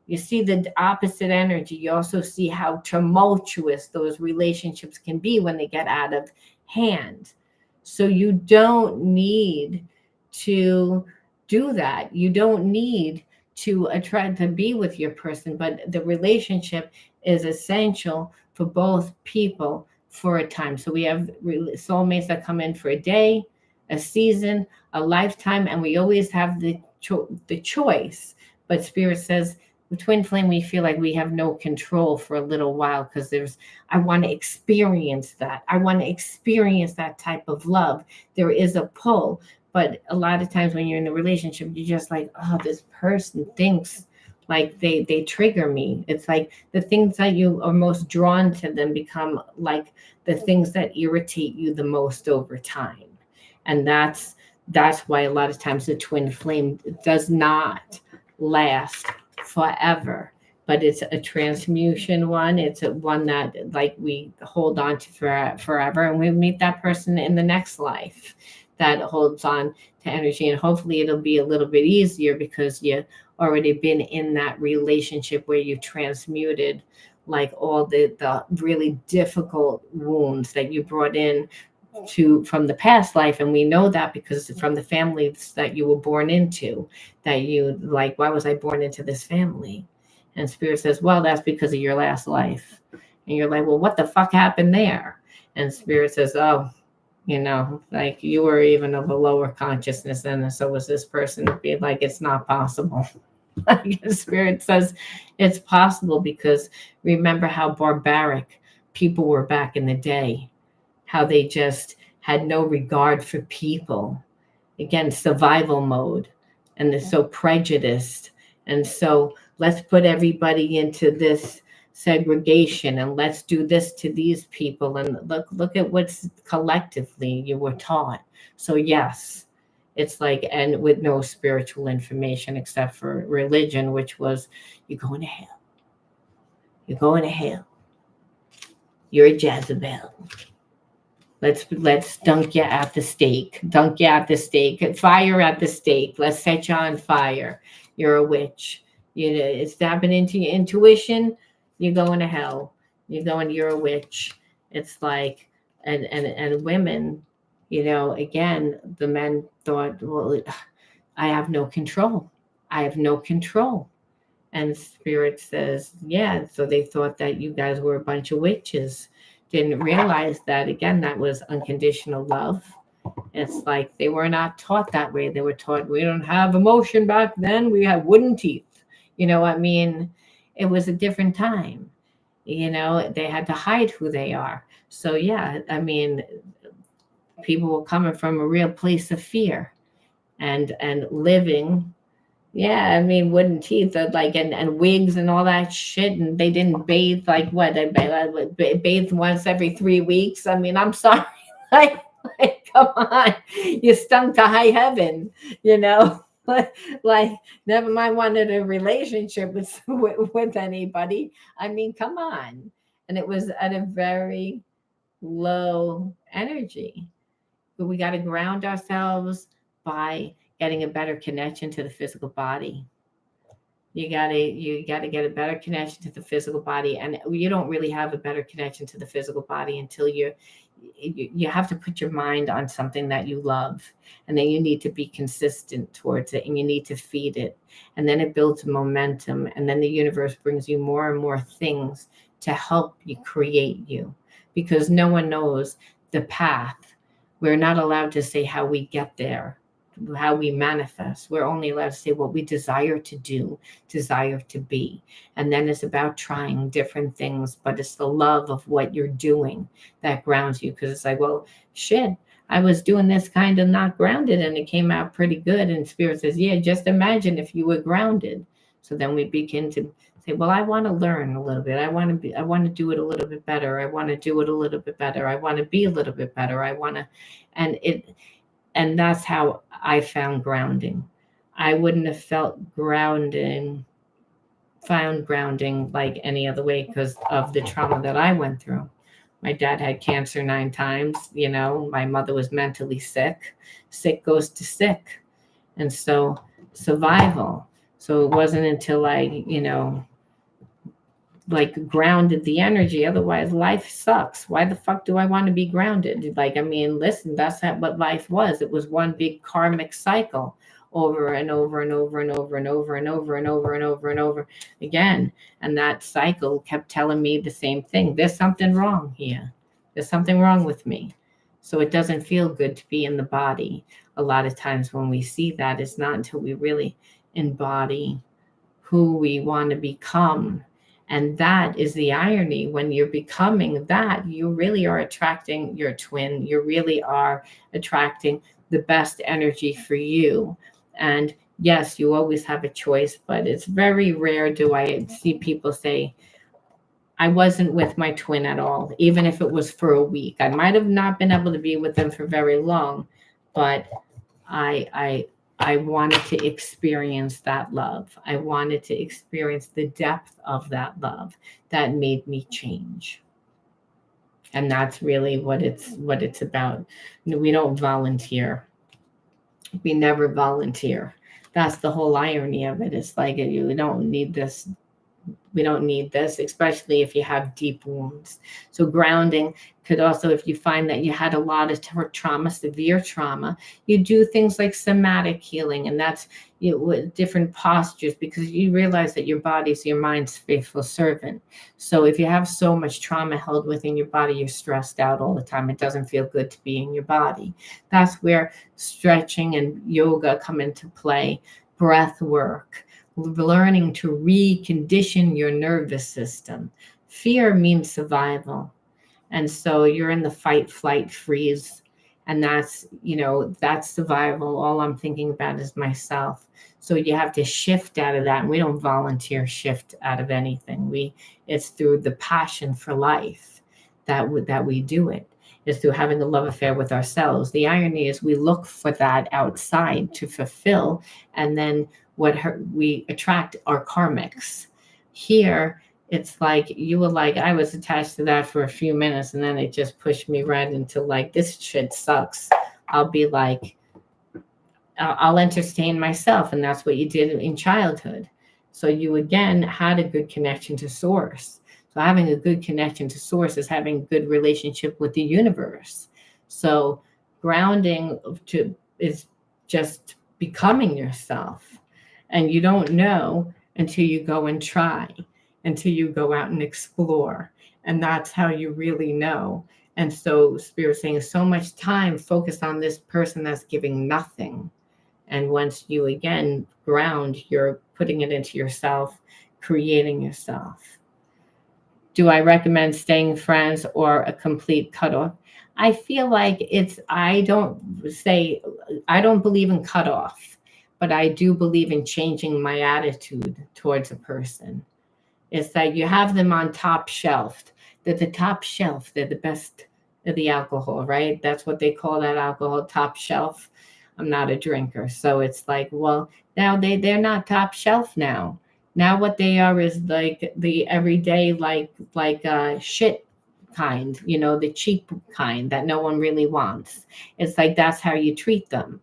You see the opposite energy. You also see how tumultuous those relationships can be when they get out of hand. So you don't need to do that. You don't need to try to be with your person, but the relationship is essential for both people for a time. So we have soulmates that come in for a day, a season, a lifetime, and we always have the choice. But Spirit says, with twin flame, we feel like we have no control for a little while, because I want to experience that. I want to experience that type of love. There is a pull. But a lot of times when you're in a relationship, you're just like, oh, this person thinks Like they trigger me. It's like the things that you are most drawn to them become like the things that irritate you the most over time. And that's why a lot of times the twin flame does not last forever, but it's a transmutation one. It's a one that like we hold on to forever, and we meet that person in the next life that holds on to energy, and hopefully it'll be a little bit easier because you already been in that relationship where you transmuted like all the really difficult wounds that you brought in to from the past life. And we know that because from the families that you were born into, that you like, why was I born into this family? And spirit says, well, that's because of your last life. And you're like, well, what the fuck happened there? And spirit says, oh, like you were even of a lower consciousness, and so was this person. Be like, it's not possible. Like spirit says it's possible because remember how barbaric people were back in the day, how they just had no regard for people. Again, survival mode, and they're so prejudiced. And so let's put everybody into this segregation, and let's do this to these people, and look at what's collectively you were taught. So yes, it's like, and with no spiritual information except for religion, which was you're going to hell, you're going to hell, you're a Jezebel. Let's dunk you at the stake. Dunk you at the stake. Fire at the stake. Let's set you on fire. You're a witch. It's tapping into your intuition. You're going to hell. You're a witch. It's like, and women, again, the men thought, well, I have no control. I have no control. And spirit says, yeah. So they thought that you guys were a bunch of witches. Didn't realize that, again, that was unconditional love. It's like they were not taught that way. They were taught we don't have emotion back then. We have wooden teeth. I mean, it was a different time. They had to hide who they are. So yeah, I mean, people were coming from a real place of fear and living. Yeah, I mean, wooden teeth, like, and wigs and all that shit, and they didn't bathe like what? They bathed once every 3 weeks. I mean, I'm sorry, like, come on, you stunk to high heaven, like, never mind wanted a relationship with anybody. I mean, come on, and it was at a very low energy. But we got to ground ourselves by getting a better connection to the physical body. You gotta get a better connection to the physical body, and you don't really have a better connection to the physical body until you have to put your mind on something that you love, and then you need to be consistent towards it, and you need to feed it, and then it builds momentum, and then the universe brings you more and more things to help you create you, because no one knows the path. We're not allowed to say how we get there, how we manifest. We're only allowed to say what we desire to do, desire to be. And then it's about trying different things, but it's the love of what you're doing that grounds you. Because it's like, well, shit, I was doing this kind of not grounded and it came out pretty good. And spirit says, yeah, just imagine if you were grounded. So then we begin to say, well, I want to learn a little bit. I want to do it a little bit better. I want to do it a little bit better. I want to be a little bit better. And that's how I found grounding. I wouldn't have found grounding like any other way because of the trauma that I went through. My dad had cancer 9 times. My mother was mentally sick. Sick goes to sick. And so survival. So it wasn't until I, like grounded the energy. Otherwise, life sucks. Why the fuck do I want to be grounded? Like, I mean, listen, that's not what life was. It was one big karmic cycle over and over and over and over and over and over and over and over and over again. And that cycle kept telling me the same thing. There's something wrong here. There's something wrong with me. So it doesn't feel good to be in the body. A lot of times when we see that, it's not until we really embody who we want to become. And that is the irony. When you're becoming that, you really are attracting your twin. You really are attracting the best energy for you. And Yes, you always have a choice, but it's very rare do I see people say, I wasn't with my twin at all, even if it was for a week. I might have not been able to be with them for very long, but I I I wanted to experience that love. I wanted to experience the depth of that love that made me change. And that's really what it's about. We don't volunteer. We never volunteer. That's the whole irony of it. It's like you don't need this. We don't need this, especially if you have deep wounds. So grounding could also, if you find that you had a lot of trauma, severe trauma, you do things like somatic healing, and that's with different postures, because you realize that your body's your mind's faithful servant. So if you have so much trauma held within your body, you're stressed out all the time. It doesn't feel good to be in your body. That's where stretching and yoga come into play, breath work, learning to recondition your nervous system. Fear means survival. And so you're in the fight, flight, freeze. And that's survival. All I'm thinking about is myself. So you have to shift out of that. And we don't volunteer shift out of anything. It's through the passion for life that we do it. Is through having a love affair with ourselves. The irony is we look for that outside to fulfill, and then we attract our karmics. Here, it's like you were like, I was attached to that for a few minutes, and then it just pushed me right into like, this shit sucks. I'll be like, I'll entertain myself. And that's what you did in childhood. So you again had a good connection to source. So having a good connection to source is having a good relationship with the universe. So grounding is just becoming yourself. And you don't know until you go and try, until you go out and explore. And that's how you really know. And so Spirit's saying so much time focused on this person that's giving nothing. And once you again ground, you're putting it into yourself, creating yourself. Do I recommend staying friends or a complete cutoff? I feel like I don't believe in cutoff, but I do believe in changing my attitude towards a person. It's that you have them on top shelf. They're the top shelf. They're the best of the alcohol, right? That's what they call that alcohol, top shelf. I'm not a drinker. So it's like, well, now they're not top shelf now. Now what they are is like the everyday shit kind, the cheap kind that no one really wants. It's like that's how you treat them.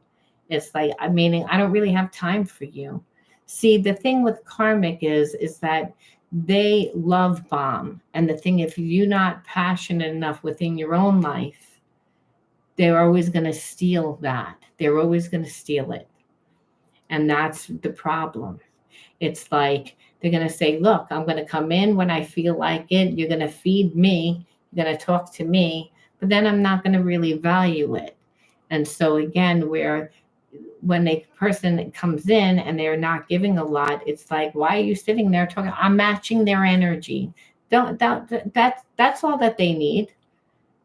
It's like, I mean, I don't really have time for you. See, the thing with karmic is that they love bomb. And the thing, if you're not passionate enough within your own life, they're always going to steal that. They're always going to steal it. And that's the problem. It's like they're going to say, look, I'm going to come in when I feel like it. You're going to feed me. You're going to talk to me. But then I'm not going to really value it. And so again, when a person comes in and they're not giving a lot, it's like, why are you sitting there talking? I'm matching their energy. That's all that they need.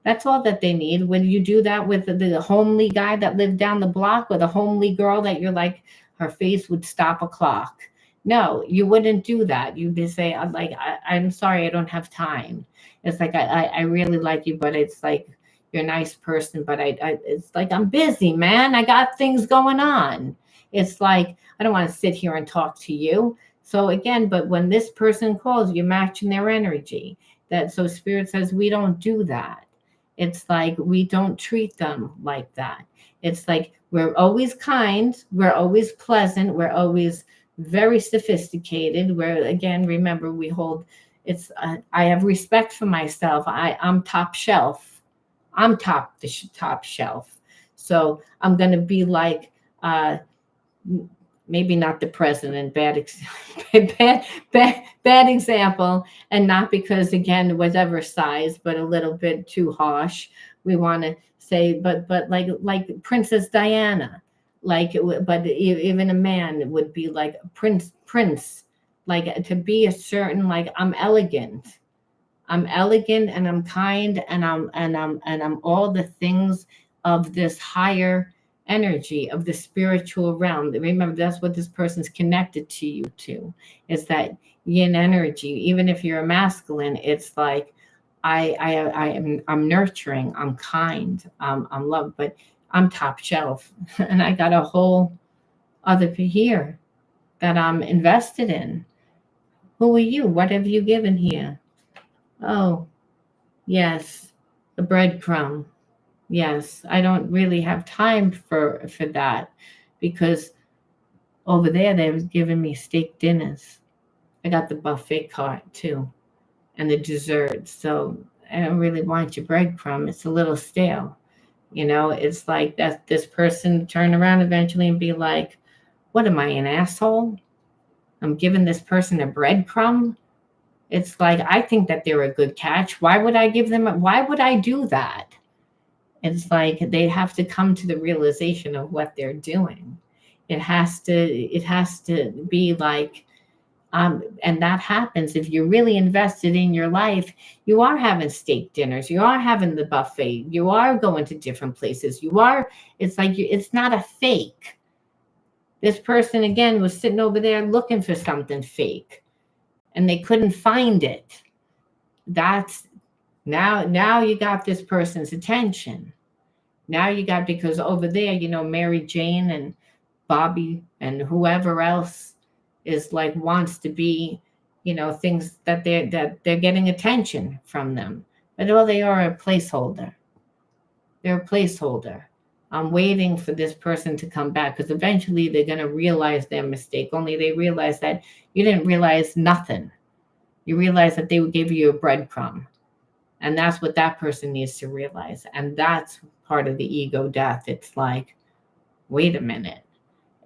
That's all that they need. When you do that with the homely guy that lived down the block, or the homely girl that you're like, her face would stop a clock. No, you wouldn't do that. You'd just say, I'm sorry, I don't have time. It's like, I really like you, but it's like, you're a nice person, but it's like, I'm busy, man. I got things going on. It's like, I don't want to sit here and talk to you. So again, but when this person calls, you're matching their energy. So Spirit says, we don't do that. It's like, we don't treat them like that. It's like, we're always kind. We're always pleasant. We're always very sophisticated. Where again, remember, I have respect for myself. I'm top shelf. I'm top shelf. So I'm going to be like, maybe not the president, bad example, and not because again whatever size, but a little bit too harsh. We want to say, but like Princess Diana, but even a man would be like prince, like to be a certain, like I'm elegant and I'm kind and I'm all the things of this higher energy of the spiritual realm. Remember, that's what this person's connected to you to, is that yin energy. Even if you're a masculine, it's like I'm nurturing, I'm kind, I'm love, but I'm top shelf, and I got a whole other here that I'm invested in. Who are you? What have you given here? Oh, yes, a breadcrumb. Yes, I don't really have time for that, because over there they was giving me steak dinners. I got the buffet cart too, and the desserts. So I don't really want your breadcrumb. It's a little stale. It's like that this person turn around eventually and be like, what am I, an asshole? I'm giving this person a breadcrumb. It's like, I think that they're a good catch. Why would I give them why would I do that? It's like they have to come to the realization of what they're doing. It has to be like, and that happens if you're really invested in your life. You are having steak dinners, you are having the buffet, you are going to different places, it's like it's not a fake. This person again was sitting over there looking for something fake, and they couldn't find it. That's now you got this person's attention. Now you got, because over there, Mary Jane and Bobby and whoever else is like wants to be, things that they're getting attention from them. But all they are a placeholder. They're a placeholder. I'm waiting for this person to come back, because eventually they're going to realize their mistake. Only they realize that you didn't realize nothing. You realize that they gave you a breadcrumb. And that's what that person needs to realize. And that's part of the ego death. It's like, wait a minute.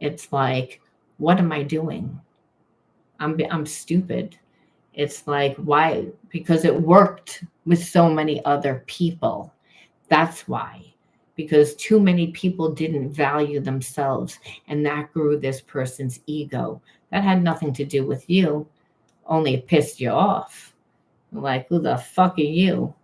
It's like, what am I doing? I'm stupid. It's like, why? Because it worked with so many other people. That's why. Because too many people didn't value themselves, and that grew this person's ego. That had nothing to do with you, only it pissed you off. Like, who the fuck are you?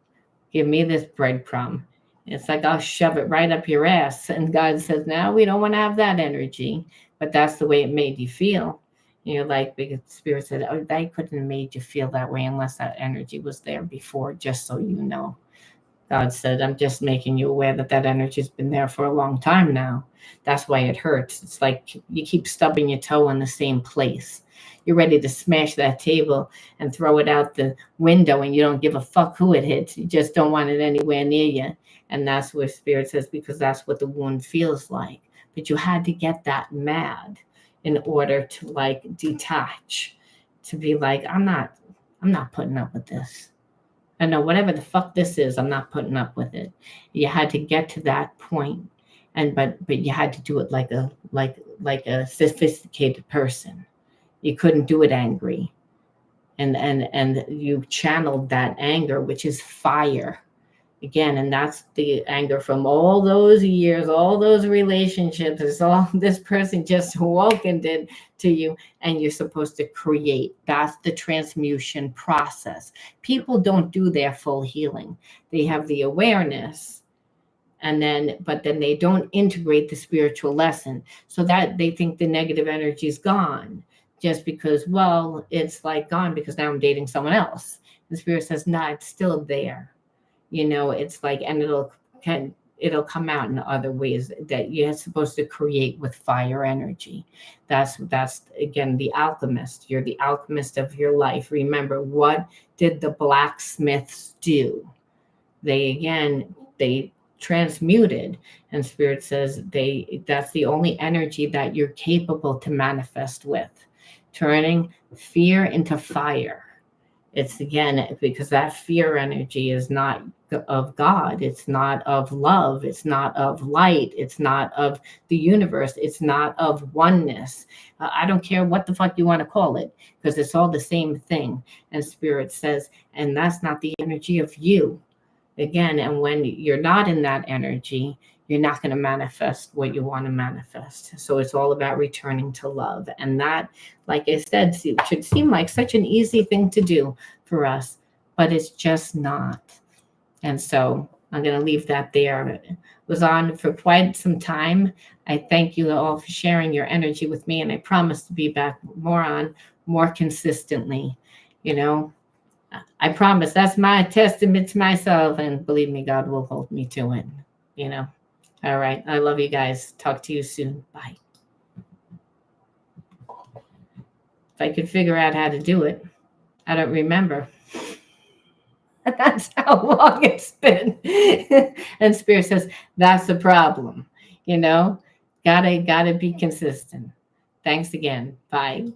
Give me this breadcrumb. It's like, I'll shove it right up your ass. And God says, no, we don't want to have that energy. But that's the way it made you feel. And you're like, because Spirit said, oh, they couldn't have made you feel that way unless that energy was there before, just so you know. God said, I'm just making you aware that that energy's been there for a long time now. That's why it hurts. It's like you keep stubbing your toe in the same place. You're ready to smash that table and throw it out the window, and you don't give a fuck who it hits. You just don't want it anywhere near you. And that's where Spirit says, because that's what the wound feels like. But you had to get that mad in order to like detach, to be like, I'm not putting up with this. I know whatever the fuck this is, I'm not putting up with it. You had to get to that point, and but you had to do it like a sophisticated person. You couldn't do it angry, and you channeled that anger, which is fire, again, and that's the anger from all those years, all those relationships. It's all this person just awoken it to you, and you're supposed to create. That's the transmutation process. People don't do their full healing. They have the awareness, but then they don't integrate the spiritual lesson, so that they think the negative energy is gone, just because, well, it's like gone because now I'm dating someone else. The Spirit says, nah, it's still there. It's like, and it'll come out in other ways that you're supposed to create with fire energy. That's again the alchemist. You're the alchemist of your life. Remember, what did the blacksmiths do? They transmuted, and Spirit says that's the only energy that you're capable to manifest with, turning fear into fire. It's again because that fear energy is not of God. It's not of love. It's not of light. It's not of the universe. It's not of oneness. I don't care what the fuck you want to call it, because it's all the same thing. And Spirit says, and that's not the energy of you. Again, and when you're not in that energy, you're not going to manifest what you want to manifest. So it's all about returning to love. And that, like I said, should seem like such an easy thing to do for us, but it's just not. And so I'm going to leave that there. It was on for quite some time. I thank you all for sharing your energy with me, and I promise to be back more consistently. You know, I promise. That's my testament to myself, and believe me, God will hold me to it. You know. All right. I love you guys. Talk to you soon. Bye. If I could figure out how to do it, I don't remember. That's how long it's been. And Spirit says, that's the problem. You know, gotta be consistent. Thanks again. Bye.